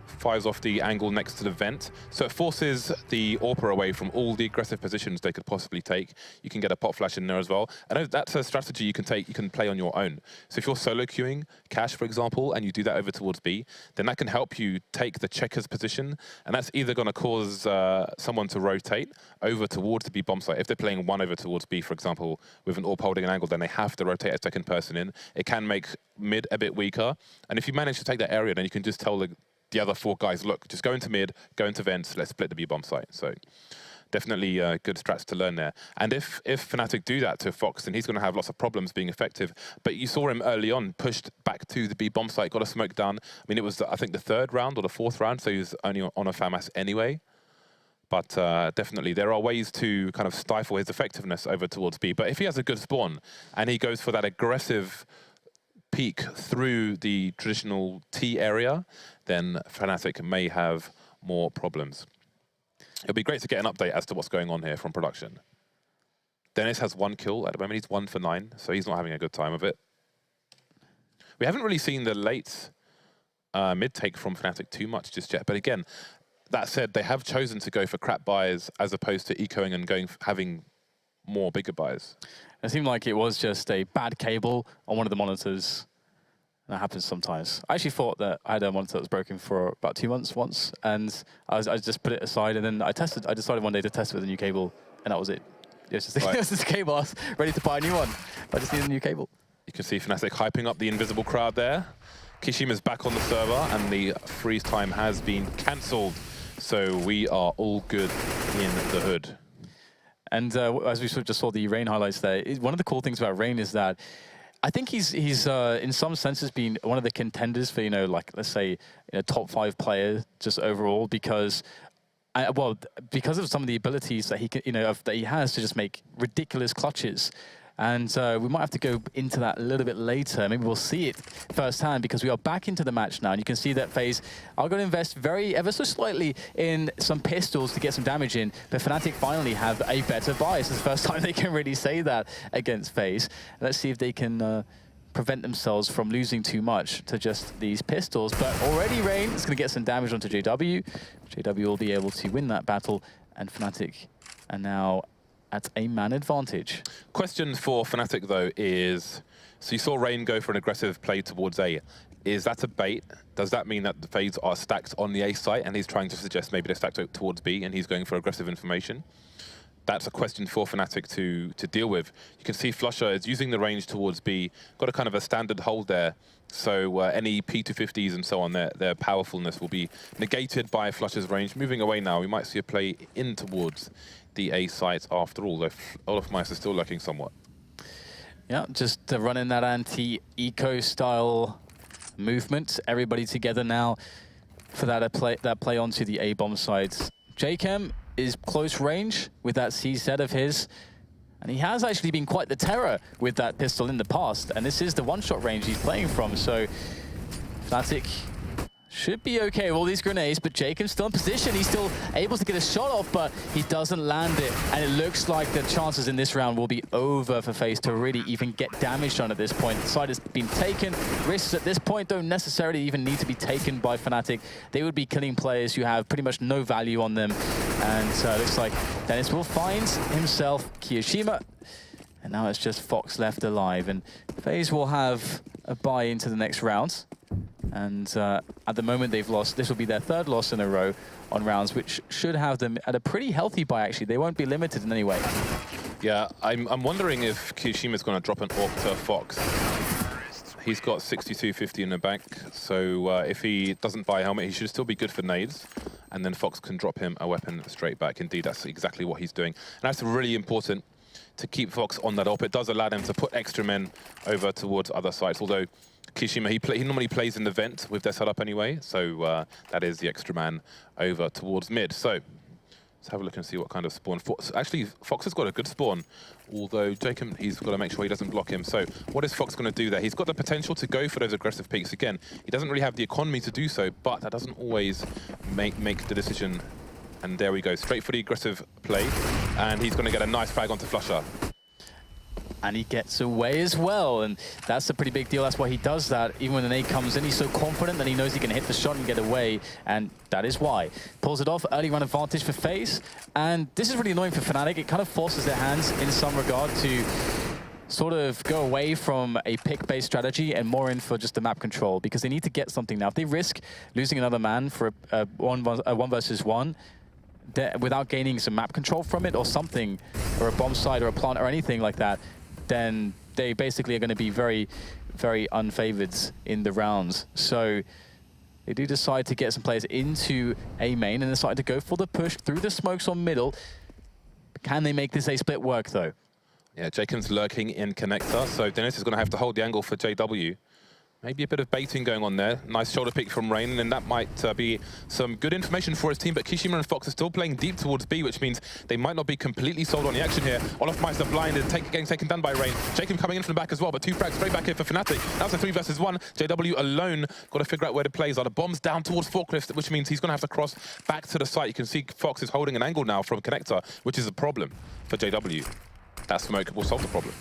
fires off the angle next to the vent. So it forces the AWPer away from all the aggressive positions they could possibly take. You can get a pop flash in there as well. And that's a strategy you can play on your own. So if you're solo queuing Cash, for example, and you do that over towards B, then that can help you take the checkers position. And that's either going to cause someone to rotate over towards the B bomb site. If they're playing 1 over towards B, for example, with an AWP holding an angle, then they have to rotate a second person in. It can make mid a bit weaker. And if you manage to take that area, then you can just tell the other 4 guys, look, just go into mid, go into vents, let's split the B-bomb site. So definitely good strats to learn there. And if Fnatic do that to Fox, then he's going to have lots of problems being effective. But you saw him early on, pushed back to the B-bomb site, got a smoke done. I mean, it was, I think, the 3rd round or the 4th round, so he was only on a FAMAS anyway. But definitely, there are ways to kind of stifle his effectiveness over towards B. But if he has a good spawn, and he goes for that aggressive peek through the traditional T area, then Fnatic may have more problems. It'll be great to get an update as to what's going on here from production. Dennis has 1 kill at the moment. He's 1 for 9, so he's not having a good time of it. We haven't really seen the late mid take from Fnatic too much just yet. But again, that said, they have chosen to go for crap buys as opposed to ecoing and having more bigger buys. It seemed like it was just a bad cable on one of the monitors. That happens sometimes. I actually thought that I had a monitor that was broken for about 2 months once, and I just put it aside, and then I decided one day to test it with a new cable, and that was it. It was just, right. It was just a cable. I was ready to buy a new one. I just needed a new cable. You can see Fnatic hyping up the invisible crowd there. Kishima's back on the server, and the freeze time has been cancelled. So we are all good in the hood. And as we just saw the Rain highlights there, one of the cool things about Rain is that I think he's in some senses been one of the contenders for, you know, like, let's say, top 5 player just overall, because because of some of the abilities that he can, that he has to just make ridiculous clutches. And we might have to go into that a little bit later. Maybe we'll see it firsthand, because we are back into the match now. And you can see that FaZe are going to invest ever so slightly in some pistols to get some damage in. But Fnatic finally have a better buy. It's the first time they can really say that against FaZe. Let's see if they can prevent themselves from losing too much to just these pistols. But already Rain is going to get some damage onto JW. JW will be able to win that battle. And Fnatic are now at a man advantage. Question for Fnatic, though, is, so you saw Rain go for an aggressive play towards A. Is that a bait? Does that mean that the FaZe are stacked on the A site and he's trying to suggest maybe they're stacked towards B and he's going for aggressive information? That's a question for Fnatic to deal with. You can see Flusher is using the range towards B, got a kind of a standard hold there. So any P250s and so on, their powerfulness will be negated by Flusher's range. Moving away now, we might see a play in towards the A site after all, though Olofmeister is still lurking somewhat. Yeah, just running that anti-eco style movement. Everybody together now for that play onto the A-bomb sides. JChem is close range with that C-set of his. And he has actually been quite the terror with that pistol in the past. And this is the one-shot range he's playing from. So Fnatic should be okay with all these grenades, but Jacob's still in position. He's still able to get a shot off, but he doesn't land it. And it looks like the chances in this round will be over for FaZe to really even get damage done at this point. The side has been taken. Risks at this point don't necessarily even need to be taken by Fnatic. They would be killing players who have pretty much no value on them. And it looks like Dennis will find himself Kiyoshima. And now it's just Fox left alive. And FaZe will have a bye into the next round. And at the moment they've lost, this will be their 3rd loss in a row on rounds, which should have them at a pretty healthy bye, actually. They won't be limited in any way. Yeah, I'm wondering if Kiyoshima's going to drop an AWP to Fox. He's got 6250 in the bank, so if he doesn't buy a helmet, he should still be good for nades. And then Fox can drop him a weapon straight back. Indeed, that's exactly what he's doing. And that's really important. to keep Fox on that op. It does allow them to put extra men over towards other sites, although Kishima, he normally plays in the vent with their setup anyway, so that is the extra man over towards mid. So let's have a look and see what kind of spawn. Actually, Fox has got a good spawn, although Jacob, he's got to make sure he doesn't block him. So what is Fox going to do there? He's got the potential to go for those aggressive peaks again. He doesn't really have the economy to do so, but that doesn't always make the decision. And there we go, straight for the aggressive play. And he's going to get a nice frag onto Flusher. And he gets away as well, and that's a pretty big deal. That's why he does that. Even when an nade comes in, he's so confident that he knows he can hit the shot and get away, and that is why. Pulls it off, early run advantage for FaZe, and this is really annoying for Fnatic. It kind of forces their hands in some regard to sort of go away from a pick-based strategy and more in for just the map control, because they need to get something now. If they risk losing another man for a one versus one, without gaining some map control from it or something, or a bomb site or a plant or anything like that, then they basically are going to be very, very unfavored in the rounds. So they do decide to get some players into A main and decide to go for the push through the smokes on middle. Can they make this A split work though? Yeah, Jacob's lurking in connector, so Dennis is going to have to hold the angle for JW. Maybe a bit of baiting going on there. Nice shoulder pick from Rain, and that might be some good information for his team. But Kishima and Fox are still playing deep towards B, which means they might not be completely sold on the action here. Olofmeister blinded, getting taken down by Rain. Jacob coming in from the back as well, but 2 frags straight back here for Fnatic. That's a 3 versus 1. JW alone. Got to figure out where the plays are. The bomb's down towards Forklift, which means he's going to have to cross back to the site. You can see Fox is holding an angle now from connector, which is a problem for JW. That smoke will solve the problem.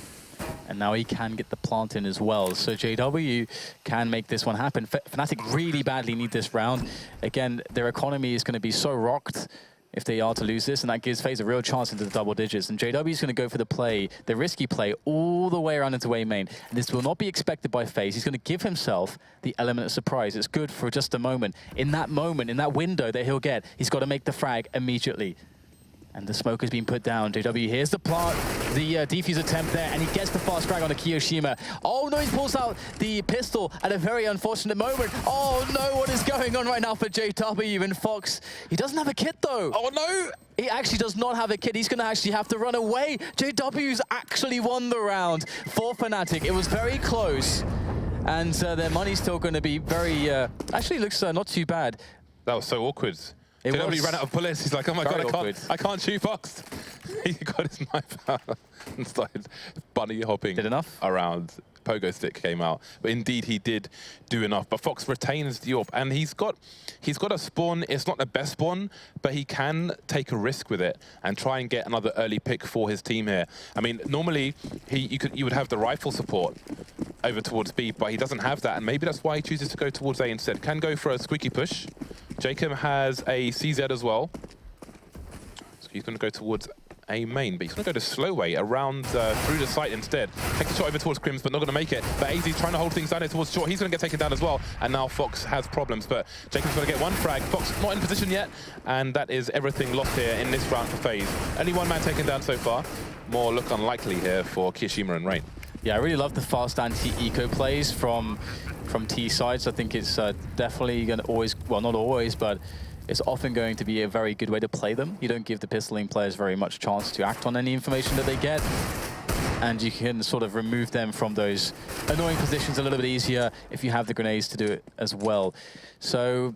And now he can get the plant in as well. So JW can make this one happen. Fnatic really badly need this round. Again, their economy is going to be so rocked if they are to lose this, and that gives FaZe a real chance into the double digits. And JW is going to go for the play, the risky play, all the way around into A main. And this will not be expected by FaZe. He's going to give himself the element of surprise. It's good for just a moment. In that window that he'll get, he's got to make the frag immediately. And the smoke has been put down. JW here's the plant, the defuse attempt there, and he gets the fast frag on the Kiyoshima. Oh no, he pulls out the pistol at a very unfortunate moment. Oh no, what is going on right now for JW and Fox? He doesn't have a kit though. Oh no! He actually does not have a kit. He's going to actually have to run away. JW's actually won the round for Fnatic. It was very close. And their money's still going to be very... actually looks not too bad. That was so awkward. Nobody ran out of bullets. He's like, oh my god, I can't shoot Fox. He got his knife out and started bunny hopping around. Pogo stick came out, but indeed he did do enough. But Fox retains the AWP, and he's got a spawn. It's not the best spawn, but he can take a risk with it and try and get another early pick for his team here. I mean, normally you would have the rifle support over towards B, but he doesn't have that, and maybe that's why he chooses to go towards A instead. Can go for a squeaky push. Jacob has a CZ as well, so he's going to go towards A main, but he's going to go to slow way around through the site instead. Take the shot over towards Crims, but not going to make it. But AZ's trying to hold things down here towards short. He's going to get taken down as well, and now Fox has problems, but Jacob's going to get 1 frag. Fox not in position yet, and that is everything lost here in this round for FaZe. Only 1 man taken down so far. More look unlikely here for Kishima and Rain. Yeah, I really love the fast anti-eco plays from T sides. I think it's definitely going to always, well, not always, but it's often going to be a very good way to play them. You don't give the pistoling players very much chance to act on any information that they get, and you can sort of remove them from those annoying positions a little bit easier if you have the grenades to do it as well. So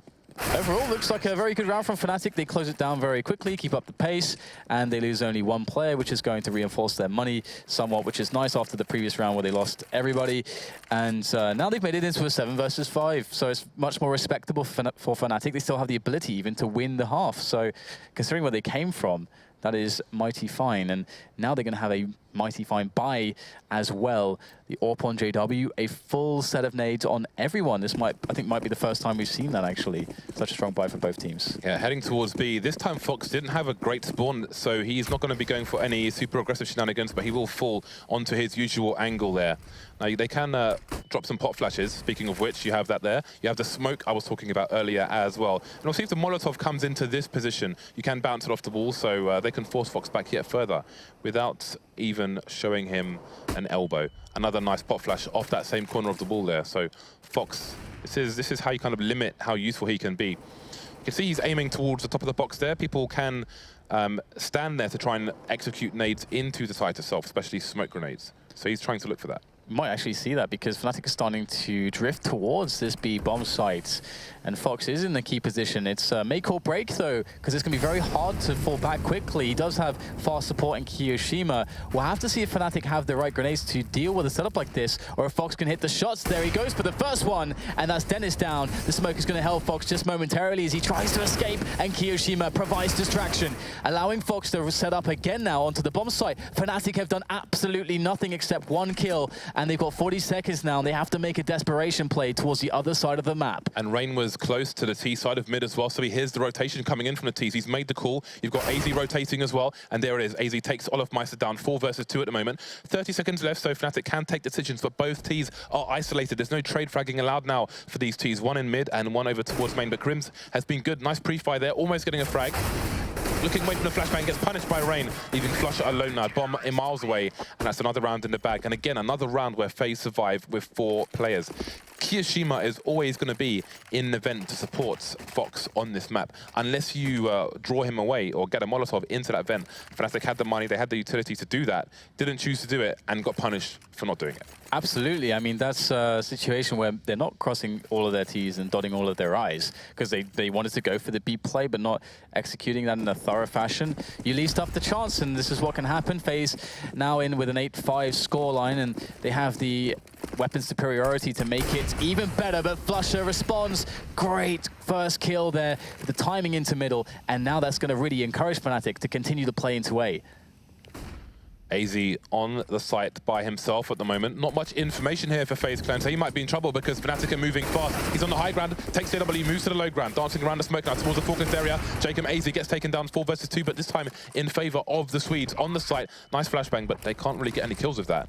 overall, looks like a very good round from Fnatic. They close it down very quickly, keep up the pace, and they lose only 1 player, which is going to reinforce their money somewhat, which is nice after the previous round where they lost everybody. And now they've made it into a 7 versus 5, so it's much more respectable for Fnatic. They still have the ability even to win the half, so considering where they came from, that is mighty fine. And now they're going to have a mighty fine buy as well. The AWP on JW, a full set of nades on everyone. This I think might be the first time we've seen that actually. Such a strong buy for both teams. Yeah, heading towards B. This time Fox didn't have a great spawn, so he's not going to be going for any super aggressive shenanigans, but he will fall onto his usual angle there. Now they can drop some pot flashes, speaking of which, you have that there. You have the smoke I was talking about earlier as well. And we'll see if the Molotov comes into this position. You can bounce it off the wall, so they can force Fox back yet further without even showing him an elbow. Another nice pot flash off that same corner of the wall there. So Fox, this is how you kind of limit how useful he can be. You can see he's aiming towards the top of the box there. People can stand there to try and execute nades into the site itself, especially smoke grenades. So he's trying to look for that. Might actually see that because Fnatic is starting to drift towards this B bomb site, and Fox is in the key position. It's make or break though, because it's going to be very hard to fall back quickly. He does have fast support in Kiyoshima. We'll have to see if Fnatic have the right grenades to deal with a setup like this, or if Fox can hit the shots. There he goes for the first one, and that's Dennis down. The smoke is going to help Fox just momentarily as he tries to escape, and Kiyoshima provides distraction, allowing Fox to set up again now onto the bomb site. Fnatic have done absolutely nothing except one kill, and they've got 40 seconds now, and they have to make a desperation play towards the other side of the map. And Rain was close to the T side of mid as well, so he hears the rotation coming in from the Ts. He's made the call. You've got AZ rotating as well, and there it is. AZ takes Olofmeister down, 4 versus 2 at the moment. 30 seconds left, so Fnatic can take decisions, but both Ts are isolated. There's no trade fragging allowed now for these Ts. One in mid and one over towards main, but Grims has been good. Nice pre-fire there, almost getting a frag. Looking away from the flashbang, gets punished by Rain, leaving flusha alone now. Bomb in miles away, and that's another round in the bag. And again, another round where FaZe survive with 4 players. Kiyoshima is always going to be in the vent to support Fox on this map. Unless you draw him away or get a Molotov into that vent. Fnatic had the money, they had the utility to do that, didn't choose to do it, and got punished for not doing it. Absolutely. I mean, that's a situation where they're not crossing all of their T's and dotting all of their I's, because they wanted to go for the B play, but not executing that in a thorough fashion. You leave stuff the chance, and this is what can happen. FaZe now in with an 8-5 scoreline, and they have the weapon superiority to make it even better, but flusha responds. Great first kill there, the timing into middle, and now that's going to really encourage Fnatic to continue to play into A. AZ on the site by himself at the moment. Not much information here for FaZe Clan, so he might be in trouble because Fnatic are moving fast. He's on the high ground, takes JW, moves to the low ground, dancing around the smoke now towards the forklift area. Jacob AZ gets taken down 4 versus 2, but this time in favor of the Swedes on the site. Nice flashbang, but they can't really get any kills with that.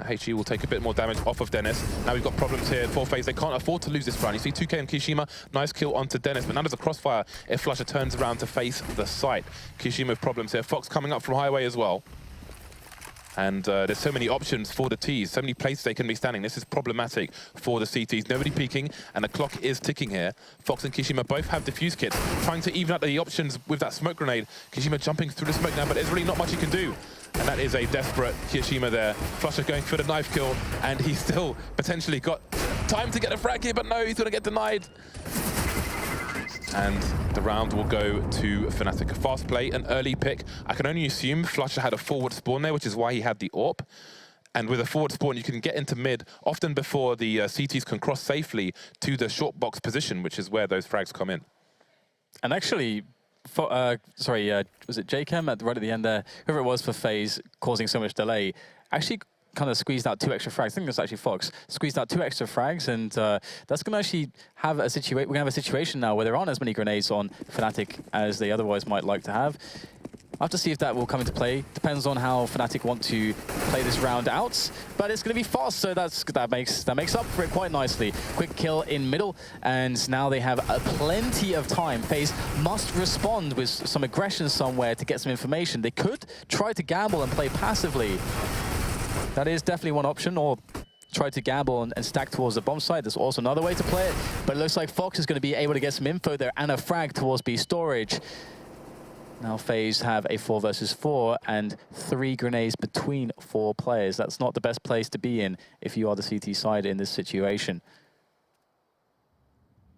HE will take a bit more damage off of Dennis. Now we've got problems here for FaZe. They can't afford to lose this round. You see 2K and Kiyoshima, nice kill onto Dennis, but now there's a crossfire if flusha turns around to face the site. Kiyoshima with problems here. Fox coming up from highway as well. And there's so many options for the Ts, so many places they can be standing. This is problematic for the CTs. Nobody peeking, and the clock is ticking here. Fox and Kiyoshima both have defuse kits, trying to even out the options with that smoke grenade. Kiyoshima jumping through the smoke now, but there's really not much he can do. And that is a desperate Kiyoshima there. flusha going for the knife kill, and he's still potentially got time to get a frag here, but no, he's going to get denied. And the round will go to Fnatic. A fast play, an early pick. I can only assume flusha had a forward spawn there, which is why he had the AWP. And with a forward spawn, you can get into mid often before the CTs can cross safely to the short box position, which is where those frags come in. And actually, was it JChem right at the end there? Whoever it was for FaZe causing so much delay, actually kind of squeezed out 2 extra frags. I think it was actually Fox. Squeezed out 2 extra frags, and that's going to actually have a situation. We're going to have a situation now where there aren't as many grenades on Fnatic as they otherwise might like to have. I'll have to see if that will come into play. Depends on how Fnatic want to play this round out, but it's going to be fast, so that makes up for it quite nicely. Quick kill in middle, and now they have plenty of time. FaZe must respond with some aggression somewhere to get some information. They could try to gamble and play passively. That is definitely one option, or try to gamble and stack towards the bomb site. There's also another way to play it, but it looks like Fox is going to be able to get some info there and a frag towards B storage. Now FaZe have a 4 versus 4 and 3 grenades between 4 players. That's not the best place to be in if you are the CT side in this situation.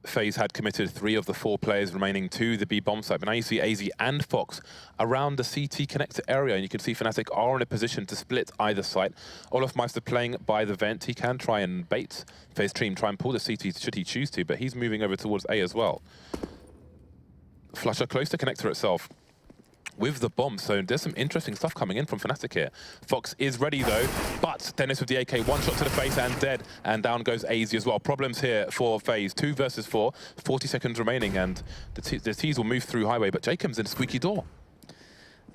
FaZe had committed 3 of the 4 players remaining to the B bomb site, but now you see AZ and Fox around the CT connector area, and you can see Fnatic are in a position to split either site. Olofmeister playing by the vent. He can try and bait FaZe Dream, try and pull the CT should he choose to, but he's moving over towards A as well. flusha close to connector itself with the bomb, so there's some interesting stuff coming in from Fnatic here. Fox is ready though, but Dennis with the AK, 1 shot to the face and dead, and down goes AZ as well. Problems here for FaZe, 2 versus 4, 40 seconds remaining, and the T's will move through highway, but Jacob's in a squeaky door.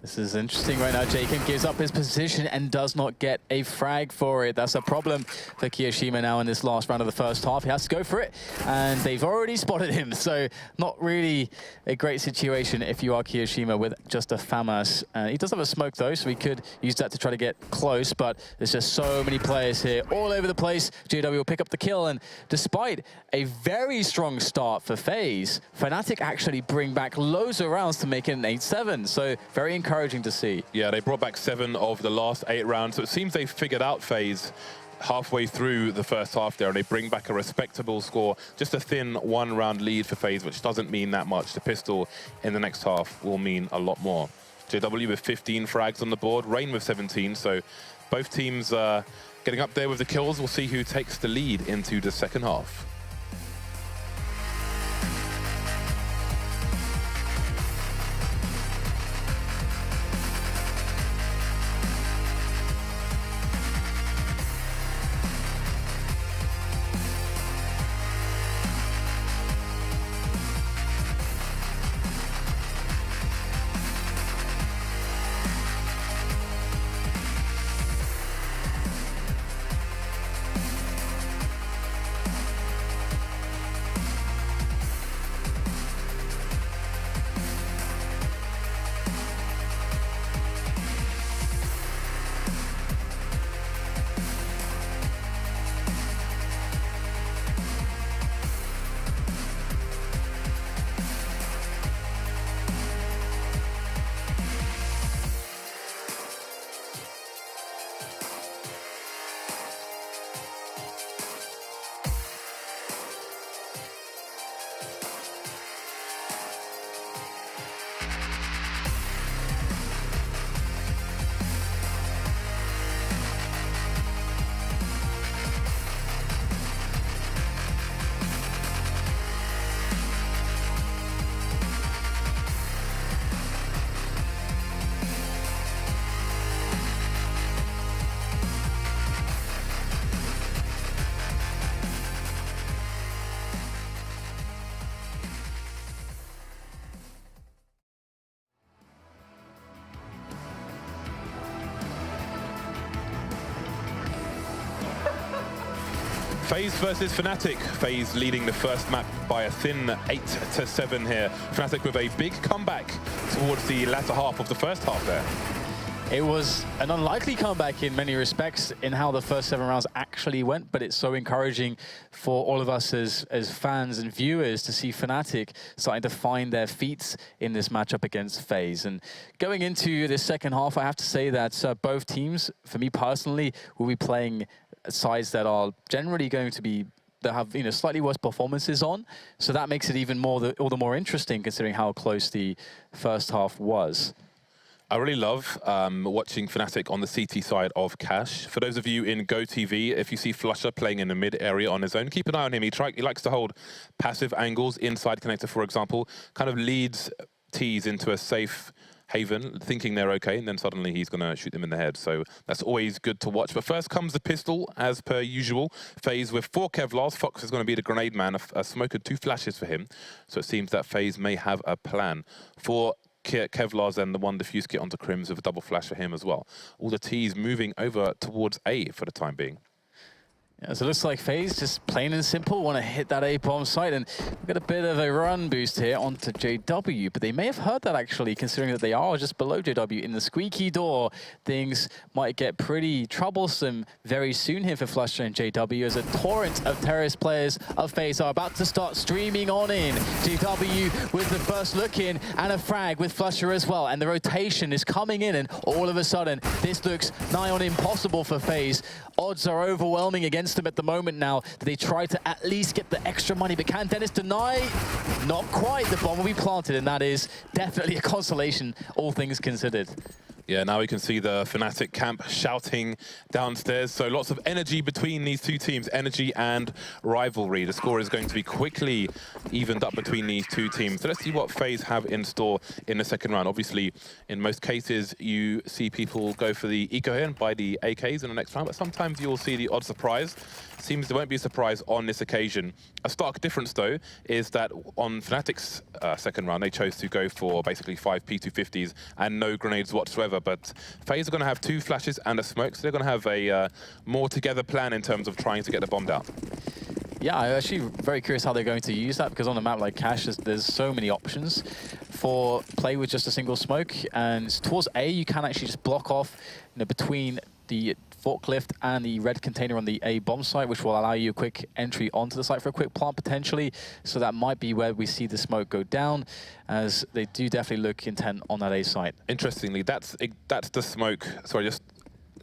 This is interesting right now. Jacob gives up his position and does not get a frag for it. That's a problem for Kiyoshima now in this last round of the first half. He has to go for it, and they've already spotted him. So not really a great situation if you are Kiyoshima with just a FAMAS. He does have a smoke though, so he could use that to try to get close, but there's just so many players here all over the place. JW will pick up the kill, and despite a very strong start for FaZe, Fnatic actually bring back loads of rounds to make it an 8-7. So very encouraging to see. Yeah, they brought back 7 of the last 8 rounds, so it seems they figured out FaZe halfway through the first half there, and they bring back a respectable score. Just a thin 1-round lead for FaZe, which doesn't mean that much. The pistol in the next half will mean a lot more. JW with 15 frags on the board, Rain with 17, so both teams getting up there with the kills. We'll see who takes the lead into the second half. FaZe versus Fnatic. FaZe leading the first map by a thin 8-7 here. Fnatic with a big comeback towards the latter half of the first half there. It was an unlikely comeback in many respects in how the first 7 rounds actually went, but it's so encouraging for all of us as fans and viewers to see Fnatic starting to find their feet in this matchup against FaZe. And going into this second half, I have to say that both teams, for me personally, will be playing sides that are generally going to be that have slightly worse performances on, so that makes it even more all the more interesting considering how close the first half was. I really love watching Fnatic on the CT side of Cash. For those of you in GoTV, if you see Flusher playing in the mid area on his own, keep an eye on him. He likes to hold passive angles inside connector, for example, kind of leads tees into a safe haven, thinking they're okay, and then suddenly he's going to shoot them in the head. So that's always good to watch. But first comes the pistol, as per usual. FaZe with 4 Kevlars. Fox is going to be the grenade man, a smoke and 2 flashes for him. So it seems that FaZe may have a plan for Kevlars and the 1 diffuse kit onto Crims with a double flash for him as well. All the T's moving over towards A for the time being. Yeah, so it looks like FaZe, just plain and simple, want to hit that A-bomb site, and we've got a bit of a run boost here onto JW, but they may have heard that actually, considering that they are just below JW in the squeaky door. Things might get pretty troublesome very soon here for Flusher and JW, as a torrent of terrorist players of FaZe are about to start streaming on in. JW with the first look in, and a frag with Flusher as well, and the rotation is coming in, and all of a sudden, this looks nigh on impossible for FaZe. Odds are overwhelming against them at the moment now. They try to at least get the extra money, but can Dennis deny? Not quite. The bomb will be planted, and that is definitely a consolation, all things considered. Yeah, now we can see the Fnatic camp shouting downstairs. So lots of energy between these two teams, energy and rivalry. The score is going to be quickly evened up between these two teams. So let's see what FaZe have in store in the second round. Obviously, in most cases, you see people go for the eco here and buy the AKs in the next round, but sometimes you'll see the odd surprise. Seems there won't be a surprise on this occasion. A stark difference, though, is that on Fnatic's second round, they chose to go for basically 5 P250s and no grenades whatsoever. But FaZe are going to have 2 flashes and a smoke, so they're going to have a more together plan in terms of trying to get the bomb down. Yeah, I'm actually very curious how they're going to use that, because on a map like Cash, there's so many options for play with just a single smoke. And towards A, you can actually just block off, between the forklift and the red container on the A bomb site, which will allow you a quick entry onto the site for a quick plant potentially. So that might be where we see the smoke go down, as they do definitely look intent on that A site. Interestingly, that's the smoke. Sorry, just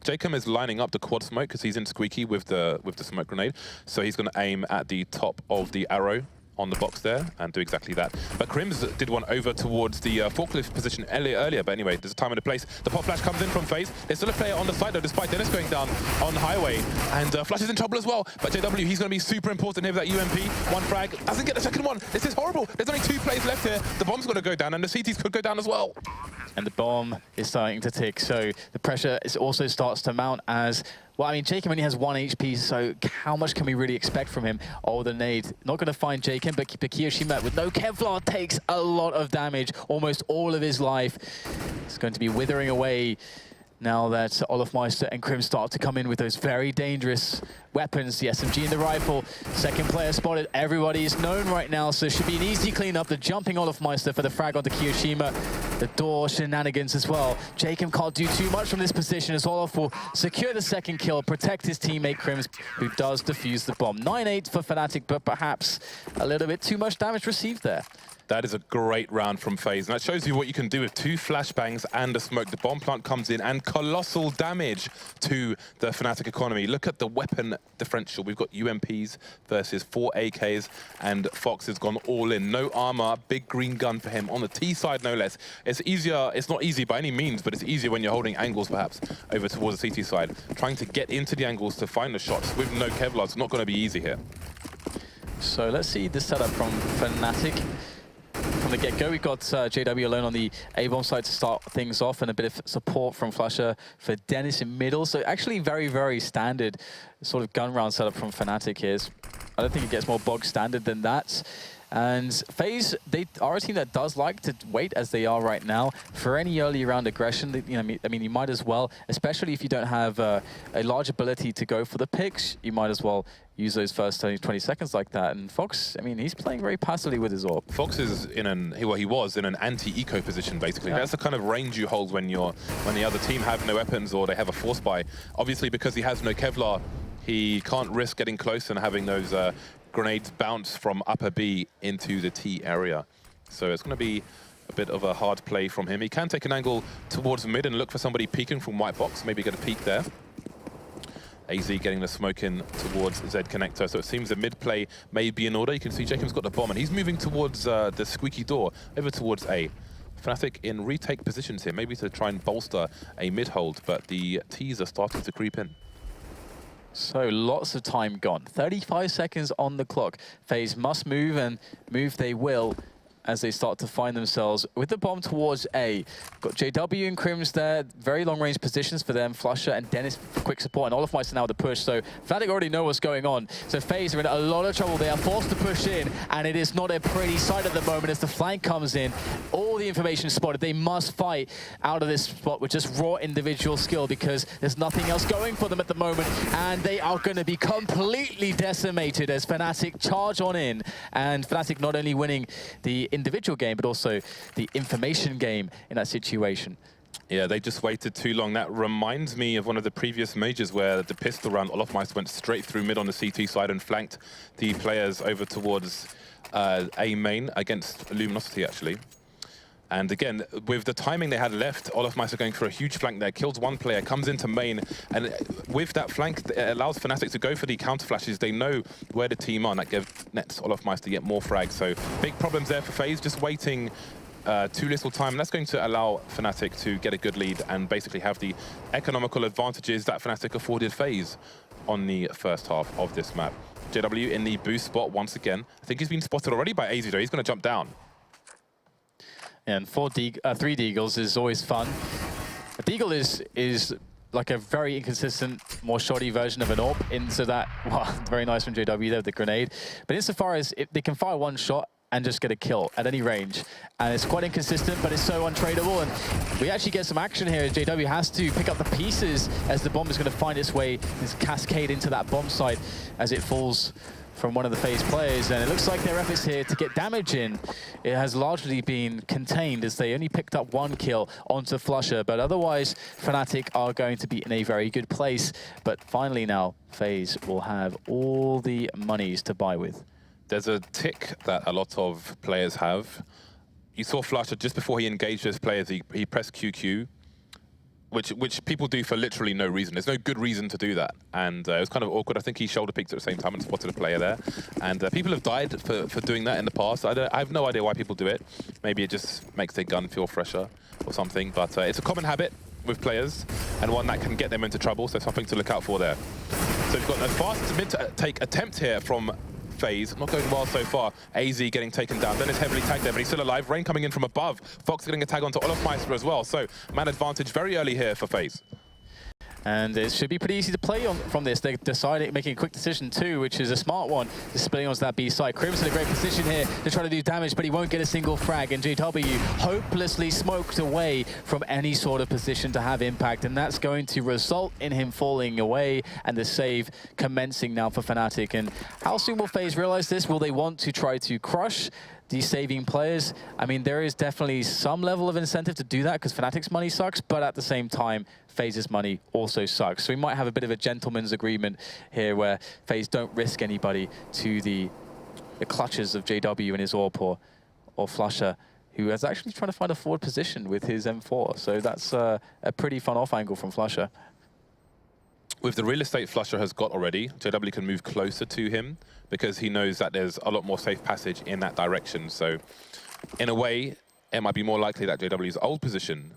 Jacob is lining up the quad smoke because he's in squeaky with the smoke grenade. So he's going to aim at the top of the arrow on the box there and do exactly that. But Crims did one over towards the forklift position earlier, but anyway, there's a time and a place. The pop flash comes in from FaZe. There's still a player on the side though, despite Dennis going down on the highway. And Flash is in trouble as well. But JW, he's going to be super important here with that UMP. 1 frag, doesn't get the second one. This is horrible. There's only 2 plays left here. The bomb's going to go down and the CTs could go down as well. And the bomb is starting to tick, so the pressure also starts to mount as... Well, I mean, Jacob only has 1 HP, so how much can we really expect from him? Oh, the nade. Not going to find Jacob, but Kiyoshima with no Kevlar takes a lot of damage, almost all of his life. It's going to be withering away now that Olofmeister and Krim start to come in with those very dangerous weapons. The SMG and the rifle. Second player spotted. Everybody is known right now, so it should be an easy cleanup. The jumping Olofmeister for the frag onto Kiyoshima. The door shenanigans as well. Jacob can't do too much from this position as Olof will secure the second kill, protect his teammate Krims, who does defuse the bomb. 9-8 for Fnatic, but perhaps a little bit too much damage received there. That is a great round from FaZe, and that shows you what you can do with 2 flashbangs and a smoke. The bomb plant comes in, and colossal damage to the Fnatic economy. Look at the weapon differential. We've got UMPs versus 4 AKs, and Fox has gone all in. No armor, big green gun for him on the T side, no less. It's easier. It's not easy by any means, but it's easier when you're holding angles, perhaps, over towards the CT side. Trying to get into the angles to find the shots with no Kevlar is not going to be easy here. So let's see the setup from Fnatic. From the get-go, we've got JW alone on the A-bomb side to start things off, and a bit of support from Flasher for Dennis in middle. So actually very, very standard sort of gun round setup from Fnatic here. I don't think it gets more bog standard than that. And FaZe, they are a team that does like to wait, as they are right now, for any early round aggression. I mean, you might as well, especially if you don't have a large ability to go for the picks, you might as well use those first 20 seconds like that. And Fox, I mean, he's playing very passively with his AWP. Fox is in he was in an anti-eco position, basically. Yeah. That's the kind of range you hold when the other team have no weapons or they have a force buy. Obviously, because he has no Kevlar, he can't risk getting close and having those grenades bounce from upper B into the T area. So it's going to be a bit of a hard play from him. He can take an angle towards mid and look for somebody peeking from white box, maybe get a peek there. AZ getting the smoke in towards Z connector, so it seems the mid play may be in order. You can see Jacob's got the bomb and he's moving towards the squeaky door, over towards A. Fnatic in retake positions here, maybe to try and bolster a mid hold, but the T's are starting to creep in. So lots of time gone. 35 seconds on the clock. FaZe must move, and move they will as they start to find themselves with the bomb towards A. Got JW and Krims there, very long-range positions for them. Flusher and Dennis for quick support, and Olofmeister now the push. So Fnatic already know what's going on. So FaZe are in a lot of trouble. They are forced to push in, and it is not a pretty sight at the moment as the flank comes in. All the information is spotted. They must fight out of this spot with just raw individual skill, because there's nothing else going for them at the moment, and they are going to be completely decimated as Fnatic charge on in. And Fnatic not only winning the individual game, but also the information game in that situation. Yeah, they just waited too long. That reminds me of one of the previous majors where the pistol round Olofmeister went straight through mid on the CT side and flanked the players over towards A main against Luminosity, actually. And again, with the timing they had left, Olofmeister going for a huge flank there, kills one player, comes into main, and with that flank, it allows Fnatic to go for the counter flashes. They know where the team are, and that nets Olofmeister to get more frags. So big problems there for FaZe, just waiting too little time. And that's going to allow Fnatic to get a good lead and basically have the economical advantages that Fnatic afforded FaZe on the first half of this map. JW in the boost spot once again. I think he's been spotted already by AZ though. He's going to jump down. And 3 Deagles is always fun. A Deagle is like a very inconsistent, more shoddy version of an AWP into that, well, very nice from JW there with the grenade. But insofar as they can fire one shot and just get a kill at any range. And it's quite inconsistent, but it's so untradeable. And we actually get some action here as JW has to pick up the pieces as the bomb is going to find its way, this cascade into that bomb site as it falls from one of the FaZe players, and it looks like their efforts here to get damage in, it has largely been contained as they only picked up 1 kill onto Flusher, but otherwise Fnatic are going to be in a very good place. But finally now, FaZe will have all the monies to buy with. There's a tick that a lot of players have. You saw Flusher just before he engaged those players, he pressed QQ, which people do for literally no reason. There's no good reason to do that. And it was kind of awkward. I think he shoulder picked at the same time and spotted a player there. And people have died for doing that in the past. I have no idea why people do it. Maybe it just makes their gun feel fresher or something. But it's a common habit with players and one that can get them into trouble. So something to look out for there. So we've got a fast mid-take attempt here from FaZe, not going well so far. AZ getting taken down, then is heavily tagged there, but he's still alive. Rain coming in from above. Fox getting a tag onto Olofmeister as well. So man advantage very early here for FaZe. And it should be pretty easy to play on from this. They decided making a quick decision too, which is a smart one, just splitting onto that B side. Crim's in a great position here to try to do damage, but he won't get a single frag. And JW hopelessly smoked away from any sort of position to have impact, and that's going to result in him falling away and the save commencing now for Fnatic. And how soon will FaZe realize this? Will they want to try to crush these saving players? I mean, there is definitely some level of incentive to do that because Fnatic's money sucks, but at the same time, FaZe's money also sucks. So we might have a bit of a gentleman's agreement here where FaZe don't risk anybody to the clutches of JW and his AWP or Flusher, who is actually trying to find a forward position with his M4. So that's a pretty fun off angle from Flusher. With the real estate Flusher has got already, JW can move closer to him because he knows that there's a lot more safe passage in that direction. So in a way, it might be more likely that JW's old position,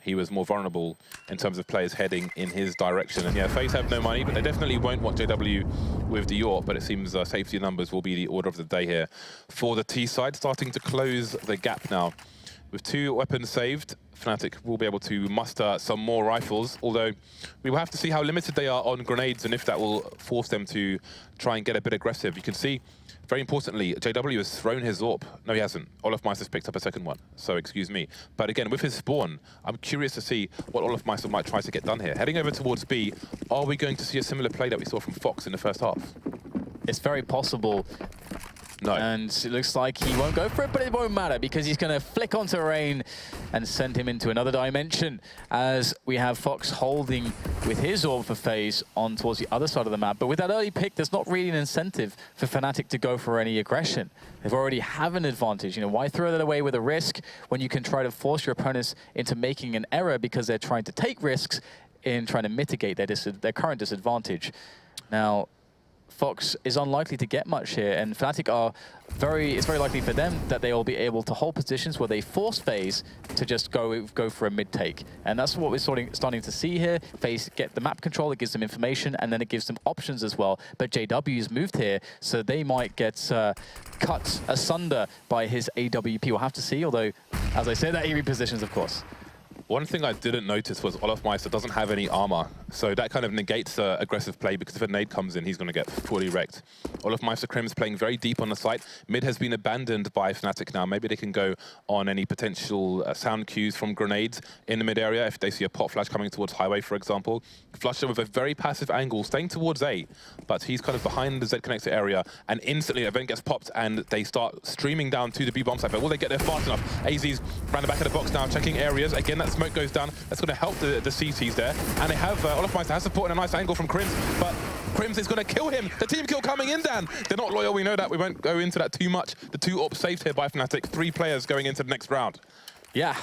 he was more vulnerable in terms of players heading in his direction. And yeah, FaZe have no money, but they definitely won't want JW with the York, but it seems safety numbers will be the order of the day here. For the T side, starting to close the gap now. With 2 weapons saved, Fnatic will be able to muster some more rifles, although we will have to see how limited they are on grenades and if that will force them to try and get a bit aggressive. You can see, very importantly, JW has thrown his AWP. No, he hasn't. Olofmeister's picked up a second one, so excuse me. But again, with his spawn, I'm curious to see what Olofmeister might try to get done here. Heading over towards B, are we going to see a similar play that we saw from Fox in the first half? It's very possible. No. And it looks like he won't go for it, but it won't matter because he's going to flick onto Rain and send him into another dimension as we have Fox holding with his AWP for FaZe on towards the other side of the map. But with that early pick, there's not really an incentive for Fnatic to go for any aggression. They've already have an advantage. You know, why throw that away with a risk when you can try to force your opponents into making an error because they're trying to take risks in trying to mitigate their current disadvantage. Now, Fox is unlikely to get much here, and Fnatic it's very likely for them that they will be able to hold positions where they force FaZe to just go for a mid-take. And that's what we're starting to see here. FaZe get the map control, it gives them information, and then it gives them options as well. But JW's moved here, so they might get cut asunder by his AWP. We'll have to see, although, as I said, that he repositions, of course. One thing I didn't notice was Olofmeister doesn't have any armor, so that kind of negates aggressive play because if a nade comes in, he's going to get fully wrecked. Olofmeister Crim's playing very deep on the site. Mid has been abandoned by Fnatic now. Maybe they can go on any potential sound cues from grenades in the mid area if they see a pot flash coming towards highway, for example. Flusher with a very passive angle, staying towards A, but he's kind of behind the Z connector area, and instantly an event gets popped and they start streaming down to the B bomb site. But will they get there fast enough? AZ's ran the back of the box now, checking areas. Again, that smoke goes down. That's going to help the CTs there. And they have Olofmeister has support in a nice angle from Crims, but Crims is going to kill him. The team kill coming in, Dan. They're not loyal, we know that. We won't go into that too much. The 2 AWPs saved here by Fnatic. 3 players going into the next round. Yeah,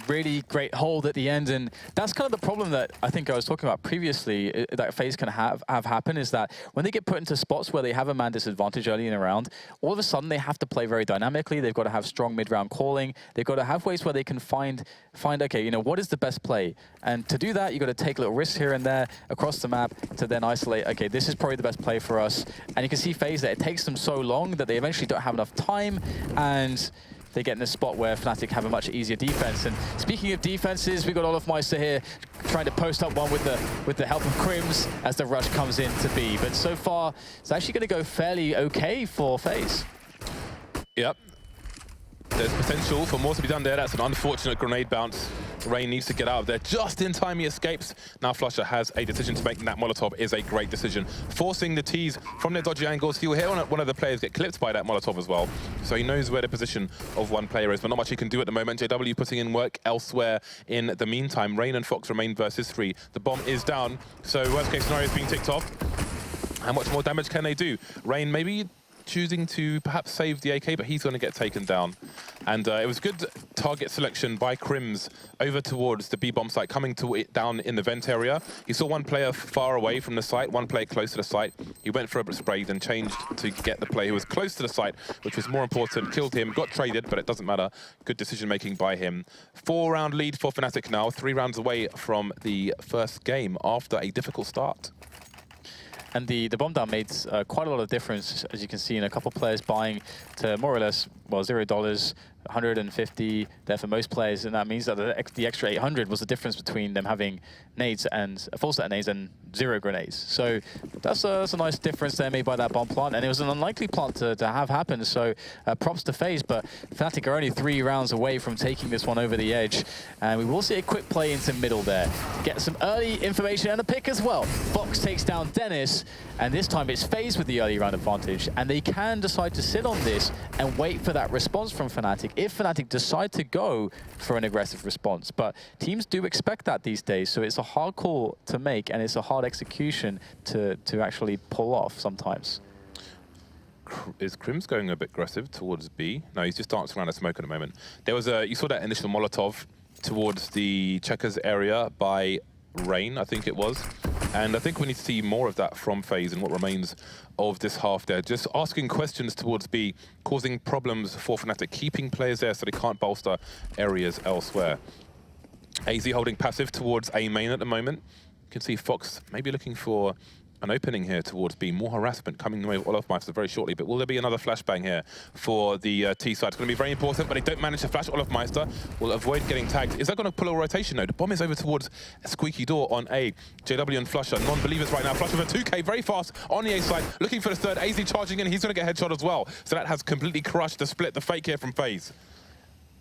really great hold at the end, and that's kind of the problem that I think I was talking about previously that FaZe can have happen, is that when they get put into spots where they have a man disadvantage early in a round, all of a sudden they have to play very dynamically. They've got to have strong mid-round calling. They've got to have ways where they can find okay, you know, what is the best play? And to do that, you've got to take little risks here and there across the map to then isolate, okay, this is probably the best play for us. And you can see FaZe that it takes them so long that they eventually don't have enough time, and they get in a spot where Fnatic have a much easier defense. And speaking of defenses, we've got Olofmeister here trying to post up one with the help of Crims as the rush comes in to B. But so far, it's actually going to go fairly okay for FaZe. Yep. There's potential for more to be done there. That's an unfortunate grenade bounce. Rain needs to get out of there just in time. He escapes. Now Flusher has a decision to make, and that Molotov is a great decision. Forcing the T's from their dodgy angles. He'll hear one of the players get clipped by that Molotov as well. So he knows where the position of one player is, but not much he can do at the moment. JW putting in work elsewhere in the meantime. Rain and Fox remain versus 3. The bomb is down, so worst case scenario is being ticked off. How much more damage can they do? Rain maybe choosing to perhaps save the AK, but he's going to get taken down. And it was good target selection by Crims over towards the B-bomb site, coming to it down in the vent area. He saw one player far away from the site, one player close to the site. He went for a spray, then changed to get the player who was close to the site, which was more important. Killed him, got traded, but it doesn't matter. Good decision-making by him. 4-round lead for Fnatic now, 3 rounds away from the first game after a difficult start. And the bomb down made quite a lot of difference, as you can see, in a couple players buying to more or less, well, $0, 150 there for most players, and that means that the extra 800 was the difference between them having nades and a full set of nades and 0 grenades. So that's a nice difference there made by that bomb plant, and it was an unlikely plant to have happen. So props to FaZe, but Fnatic are only 3 rounds away from taking this one over the edge, and we will see a quick play into middle there. Get some early information and a pick as well. Fox takes down Dennis, and this time it's FaZe with the early round advantage, and they can decide to sit on this and wait for that response from Fnatic if Fnatic decide to go for an aggressive response. But teams do expect that these days, so it's a hard call to make, and it's a hard execution to actually pull off sometimes. Is Crims going a bit aggressive towards B? No, he's just dancing around the smoke at the moment. There was you saw that initial Molotov towards the checkers area by Rain, I think it was. And I think we need to see more of that from FaZe and what remains of this half there. Just asking questions towards B, causing problems for Fnatic, keeping players there so they can't bolster areas elsewhere. AZ holding passive towards A main at the moment. You can see Fox maybe looking for an opening here towards B. More harassment coming the way of Olofmeister very shortly, but will there be another flashbang here for the T side? It's going to be very important, but they don't manage to flash. Olofmeister will avoid getting tagged. Is that going to pull a rotation? No, the bomb is over towards a squeaky door on A. JW and Flusher, non-believers right now. Flusher with a 2K, very fast on the A side, looking for the third. AZ charging in, he's going to get headshot as well. So that has completely crushed the split, the fake here from FaZe.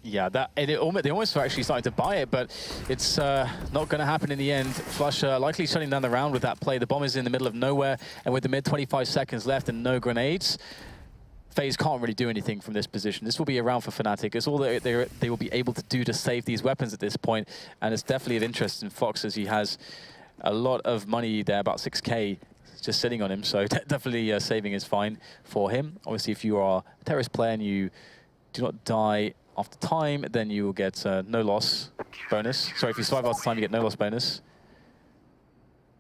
Yeah, they almost were actually starting to buy it, but it's not going to happen in the end. Flusher likely shutting down the round with that play. The bomb is in the middle of nowhere, and with the mid 25 seconds left and no grenades, FaZe can't really do anything from this position. This will be a round for Fnatic. It's all that they will be able to do to save these weapons at this point, and it's definitely of interest in Fox as he has a lot of money there, about 6K just sitting on him, so definitely saving is fine for him. Obviously, if you are a terrorist player and you do not die after time, then you will get no loss bonus. Sorry, if you survive after time, you get no loss bonus.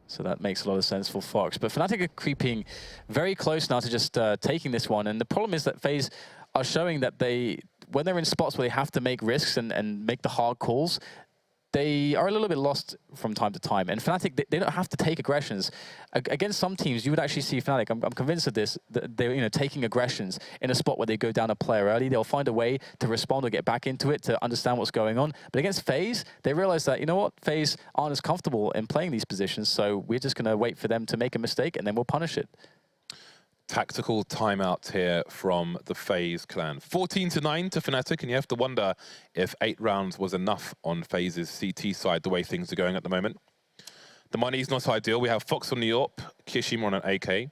So that makes a lot of sense for Fox. But Fnatic are creeping very close now to just taking this one. And the problem is that FaZe are showing that when they're in spots where they have to make risks and make the hard calls, they are a little bit lost from time to time. And Fnatic, they don't have to take aggressions. Against some teams, you would actually see Fnatic, I'm convinced of this, that they're taking aggressions in a spot where they go down a player early. They'll find a way to respond or get back into it to understand what's going on. But against FaZe, they realize that, you know what, FaZe aren't as comfortable in playing these positions, so we're just going to wait for them to make a mistake and then we'll punish it. Tactical timeout here from the FaZe clan. 14-9 to Fnatic, and you have to wonder if 8 rounds was enough on FaZe's CT side, the way things are going at the moment. The money is not ideal. We have Fox on the AWP, Kishima on an AK,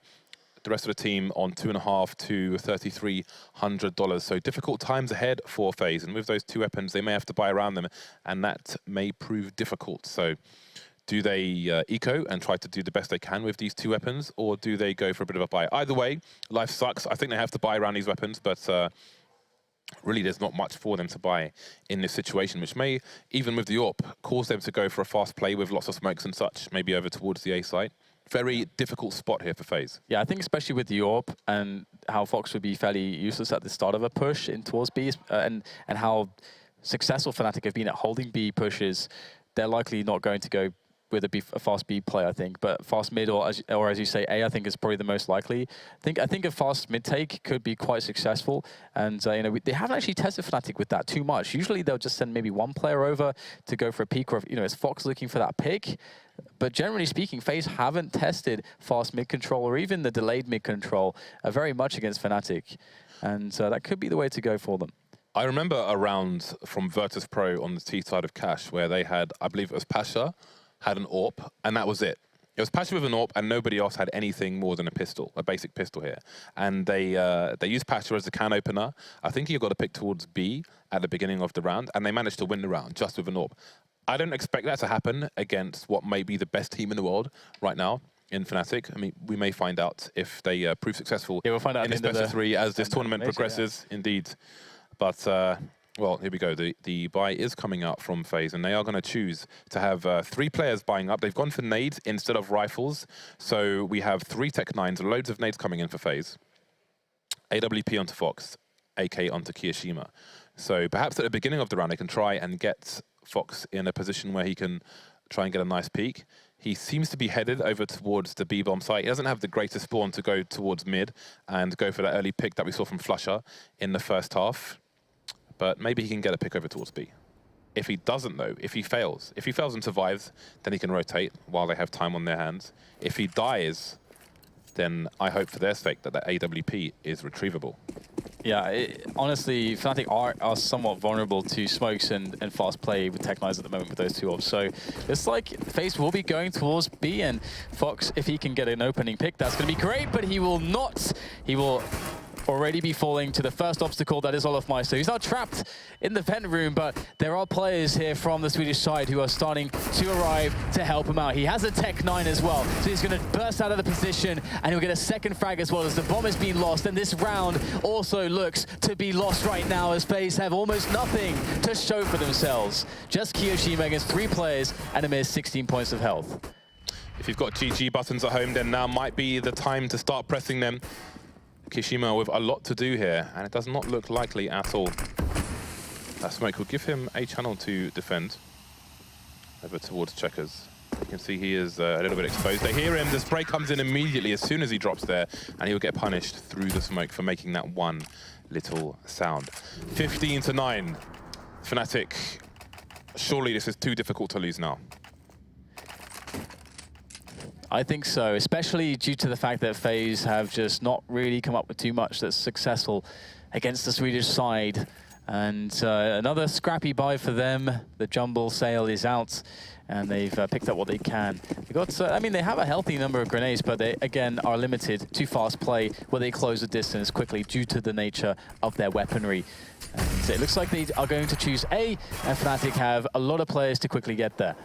the rest of the team on $2,500 to $3,300. So difficult times ahead for FaZe, and with those 2 weapons, they may have to buy around them, and that may prove difficult. So do they eco and try to do the best they can with these 2 weapons, or do they go for a bit of a buy? Either way, life sucks. I think they have to buy around these weapons, but really there's not much for them to buy in this situation, which may, even with the AWP, cause them to go for a fast play with lots of smokes and such, maybe over towards the A site. Very difficult spot here for FaZe. Yeah, I think especially with the AWP and how Fox would be fairly useless at the start of a push in towards B, and how successful Fnatic have been at holding B pushes, they're likely not going to go with a fast B play, I think. But fast mid, or as you say, A, I think is probably the most likely. I think a fast mid take could be quite successful, and you know, they haven't actually tested Fnatic with that too much. Usually they'll just send maybe one player over to go for a peek, or you know, it's Fox looking for that pick. But generally speaking, FaZe haven't tested fast mid control or even the delayed mid control very much against Fnatic, and that could be the way to go for them. I remember a round from Virtus.Pro on the T side of Cash where they had, I believe it was Pasha, had an AWP, and that was it. It was Pasha with an AWP, and nobody else had anything more than a pistol, a basic pistol here. And they used Pasha as a can opener. I think he got a pick towards B at the beginning of the round, and they managed to win the round just with an AWP. I don't expect that to happen against what may be the best team in the world right now in Fnatic. I mean, we may find out if they prove successful we'll find out in this best of 3 as this tournament progresses, indeed. But, well, here we go. The buy is coming out from FaZe, and they are going to choose to have 3 players buying up. They've gone for nades instead of rifles. So we have 3 Tech 9s, loads of nades coming in for FaZe. AWP onto Fox, AK onto Kiyoshima. So perhaps at the beginning of the round, they can try and get Fox in a position where he can try and get a nice peek. He seems to be headed over towards the B-bomb site. He doesn't have the greatest spawn to go towards mid and go for that early pick that we saw from Flusher in the first half. But maybe he can get a pick over towards B. If he doesn't, though, if he fails and survives, then he can rotate while they have time on their hands. If he dies, then I hope for their sake that that AWP is retrievable. Yeah, honestly, Fnatic are somewhat vulnerable to smokes and fast play with Tech 9s at the moment with those 2 AWPs. So it's like FaZe will be going towards B, and Fox, if he can get an opening pick, that's going to be great, but he will not. He will already be falling to the first obstacle, that is Olofmeister. He's now trapped in the vent room, but there are players here from the Swedish side who are starting to arrive to help him out. He has a Tech 9 as well, so he's going to burst out of the position, and he'll get a second frag as well as the bomb has been lost. And this round also looks to be lost right now as FaZe have almost nothing to show for themselves. Just Kiyoshima against 3 players and a mere 16 points of health. If you've got GG buttons at home, then now might be the time to start pressing them. Kiyoshima with a lot to do here, and it does not look likely at all. That smoke will give him a channel to defend over towards Checkers. You can see he is a little bit exposed. They hear him, the spray comes in immediately as soon as he drops there, and he'll get punished through the smoke for making that one little sound. 15-9. Fnatic, surely this is too difficult to lose now. I think so, especially due to the fact that FaZe have just not really come up with too much that's successful against the Swedish side. And another scrappy buy for them. The jumble sale is out, and they've picked up what they can. They got, I mean, they have a healthy number of grenades, but they, again, are limited to fast play, where they close the distance quickly due to the nature of their weaponry. And it looks like they are going to choose A, and Fnatic have a lot of players to quickly get there.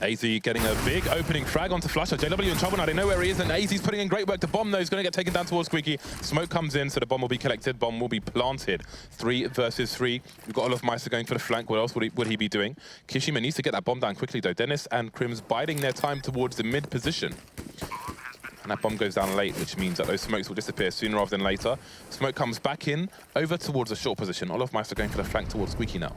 AZ getting a big opening frag onto Flusher. JW in trouble now, they know where he is, and AZ's putting in great work. The bomb, though, is going to get taken down towards Squeaky. Smoke comes in, so the bomb will be collected. Bomb will be planted. 3 versus 3. We've got Olofmeister going for the flank. What else would he be doing? Kiyoshima needs to get that bomb down quickly, though. Dennis and Crims biding their time towards the mid position. And that bomb goes down late, which means that those smokes will disappear sooner rather than later. Smoke comes back in, over towards a short position. Olofmeister going for the flank towards Squeaky now.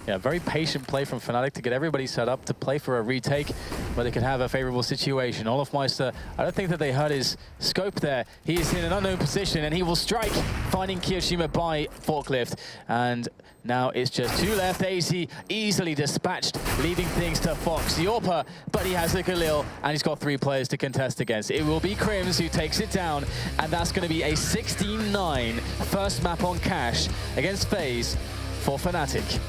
Yeah, very patient play from Fnatic to get everybody set up to play for a retake where they could have a favorable situation. Olofmeister, I don't think that they heard his scope there. He is in an unknown position, and he will strike, finding Kiyoshima by forklift. And now it's just 2 left. AZ easily dispatched, leaving things to Fox. The AWPer, but he has the Galil, and he's got 3 players to contest against. It will be Crims who takes it down, and that's going to be a 16-9 first map on Cash against FaZe for Fnatic.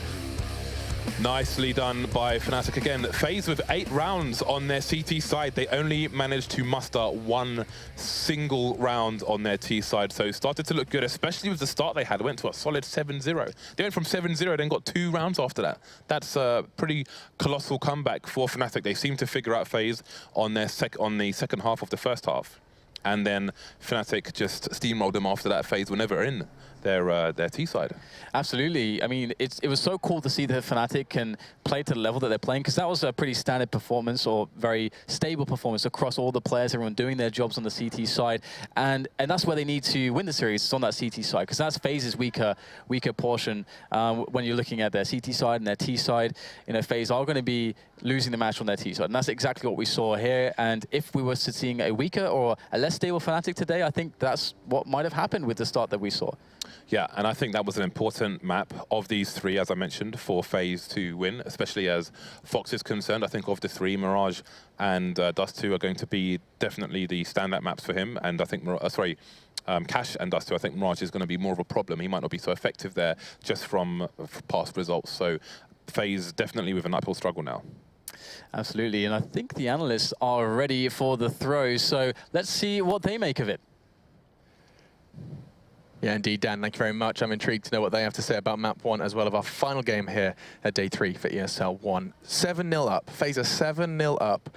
Nicely done by Fnatic again. FaZe with 8 rounds on their CT side. They only managed to muster 1 single round on their T side. So started to look good, especially with the start they had. Went to a solid 7-0. They went from 7-0, then got 2 rounds after that. That's a pretty colossal comeback for Fnatic. They seem to figure out FaZe on the second half of the first half. and then Fnatic just steamrolled them after that. FaZe were never in their T side. Absolutely. I mean, it was so cool to see that Fnatic can play to the level that they're playing, because that was a pretty standard performance, or very stable performance across all the players, everyone doing their jobs on the CT side, and that's where they need to win the series. It's on that CT side, because that's FaZe's weaker portion. When you're looking at their CT side and their T side, you know, FaZe are going to be losing the match on their T side, and that's exactly what we saw here. And if we were seeing a weaker or a less stable Fnatic today, I think that's what might have happened with the start that we saw. Yeah, and I think that was an important map of these three, as I mentioned, for FaZe to win, especially as Fox is concerned. I think of the three, Mirage and Dust2 are going to be definitely the standout maps for him. And I think, Cash and Dust2, I think Mirage is going to be more of a problem. He might not be so effective there just from past results. So FaZe definitely with an uphill struggle now. Absolutely, and I think the analysts are ready for the throw. So let's see what they make of it. Yeah, indeed, Dan, thank you very much. I'm intrigued to know what they have to say about map 1 as well of our final game here at day 3 for ESL 1. 7-0 up, FaZe are 7-0 up.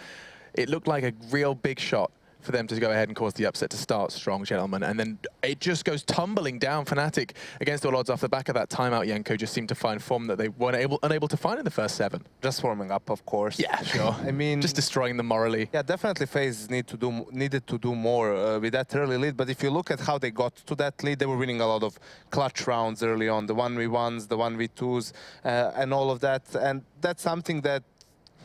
It looked like a real big shot for them to go ahead and cause the upset to start strong, gentlemen. And then it just goes tumbling down. Fnatic, against all odds, off the back of that timeout, Yenko just seemed to find form that they weren't unable to find in the first 7. Just warming up, of course. Yeah, sure. I mean, just destroying them morally. Yeah, definitely FaZe needed to do more with that early lead. But if you look at how they got to that lead, they were winning a lot of clutch rounds early on, the 1v1s, the 1v2s, and all of that. And that's something that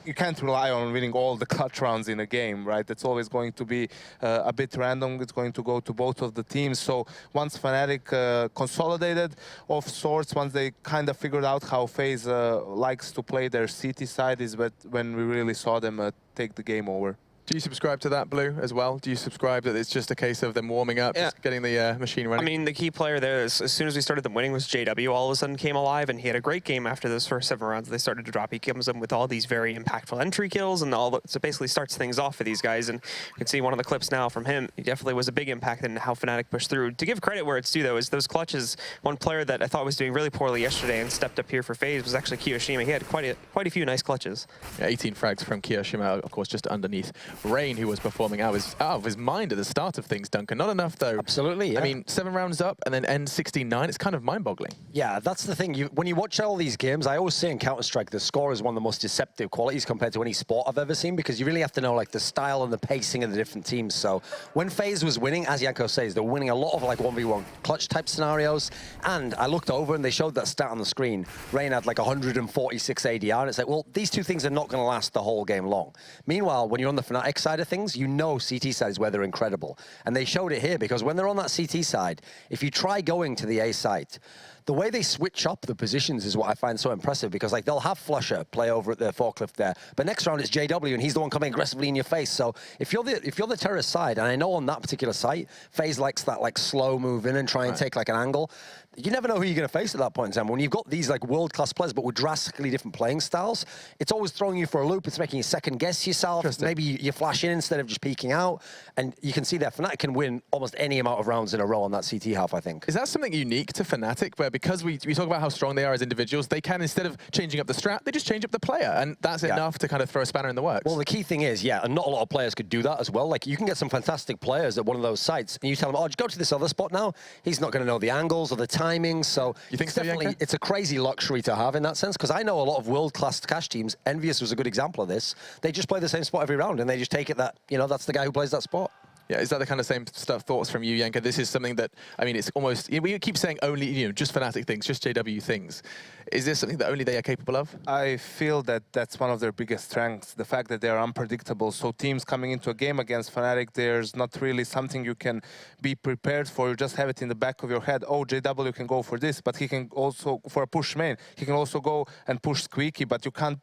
you can't rely on winning all the clutch rounds in a game, right? It's always going to be a bit random. It's going to go to both of the teams. So once Fnatic consolidated of sorts, once they kind of figured out how FaZe likes to play their CT side, is when we really saw them take the game over. Do you subscribe to that, Blue, as well? Do you subscribe that it's just a case of them warming up, just getting the machine running? I mean, the key player there, as soon as we started them winning, was JW. All of a sudden came alive, and he had a great game after those first 7 rounds. They started to drop. He comes in with all these very impactful entry kills, and so basically starts things off for these guys. And you can see one of the clips now from him. He definitely was a big impact in how Fnatic pushed through. To give credit where it's due, though, is those clutches. One player that I thought was doing really poorly yesterday and stepped up here for FaZe was actually Kiyoshima. He had quite a few nice clutches. Yeah, 18 frags from Kiyoshima, of course, just underneath Rain, who was performing out of his mind at the start of things, Duncan. Not enough, though. Absolutely, yeah. I mean, 7 rounds up and then end 16-9. It's kind of mind-boggling. Yeah, that's the thing. When you watch all these games, I always say in Counter-Strike, the score is one of the most deceptive qualities compared to any sport I've ever seen, because you really have to know like the style and the pacing of the different teams. So when FaZe was winning, as Janko says, they're winning a lot of like 1v1 clutch type scenarios. And I looked over and they showed that stat on the screen. Rain had like 146 ADR, and it's like, well, these two things are not going to last the whole game long. Meanwhile, when you're on the Fnatic side of things, you know CT side is where they're incredible. And they showed it here, because when they're on that CT side, if you try going to the A site, the way they switch up the positions is what I find so impressive, because like they'll have Flusher play over at the forklift there, but next round it's JW and he's the one coming aggressively in your face. So if you're the terrorist side, and I know on that particular site, FaZe likes that like slow move in and try and take like an angle. You never know who you're going to face at that point in time. When you've got these like world-class players, but with drastically different playing styles, it's always throwing you for a loop. It's making you second guess yourself. Maybe you flash in instead of just peeking out. And you can see that Fnatic can win almost any amount of rounds in a row on that CT half, I think. Is that something unique to Fnatic, where because we talk about how strong they are as individuals, they can, instead of changing up the strat, they just change up the player, and that's enough to kind of throw a spanner in the works? Well, the key thing is, and not a lot of players could do that as well. Like, you can get some fantastic players at one of those sites, and you tell them, oh, just go to this other spot now. He's not going to know the angles or the timings, so you think so, Janko? It's a crazy luxury to have in that sense, because I know a lot of world-class cash teams. Envious was a good example of this. They just play the same spot every round, and they just take it that, that's the guy who plays that spot. Yeah, is that the kind of same thoughts from you, Janko? This is something that, I mean, it's almost, we keep saying only, just Fnatic things, just JW things. Is this something that only they are capable of? I feel that that's one of their biggest strengths, the fact that they are unpredictable. So teams coming into a game against Fnatic, there's not really something you can be prepared for. You just have it in the back of your head. Oh, JW can go for this, but he can also, for a push main, he can also go and push Squeaky, but you can't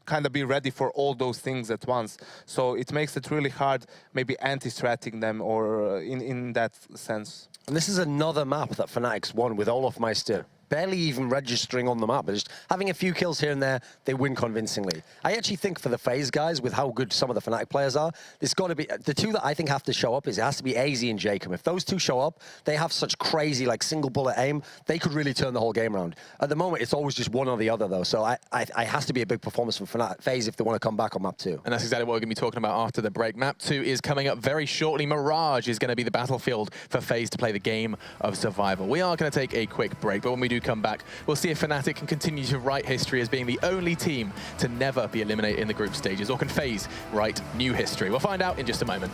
kind of be ready for all those things at once. So it makes it really hard, maybe anti-stratting them or in that sense. And this is another map that Fnatic's won with Olofmeister barely even registering on the map. But just having a few kills here and there, they win convincingly. I actually think for the FaZe guys, with how good some of the Fnatic players are, there's got to be, the two that I think have to show up is it has to be AZ and Jacob. If those two show up, they have such crazy, like, single bullet aim, they could really turn the whole game around. At the moment, it's always just one or the other, though. So I has to be a big performance from FaZe if they want to come back on map 2. And that's exactly what we're going to be talking about after the break. Map 2 is coming up very shortly. Mirage is going to be the battlefield for FaZe to play the game of survival. We are going to take a quick break, but when we do come back, we'll see if Fnatic can continue to write history as being the only team to never be eliminated in the group stages, or can FaZe write new history? We'll find out in just a moment.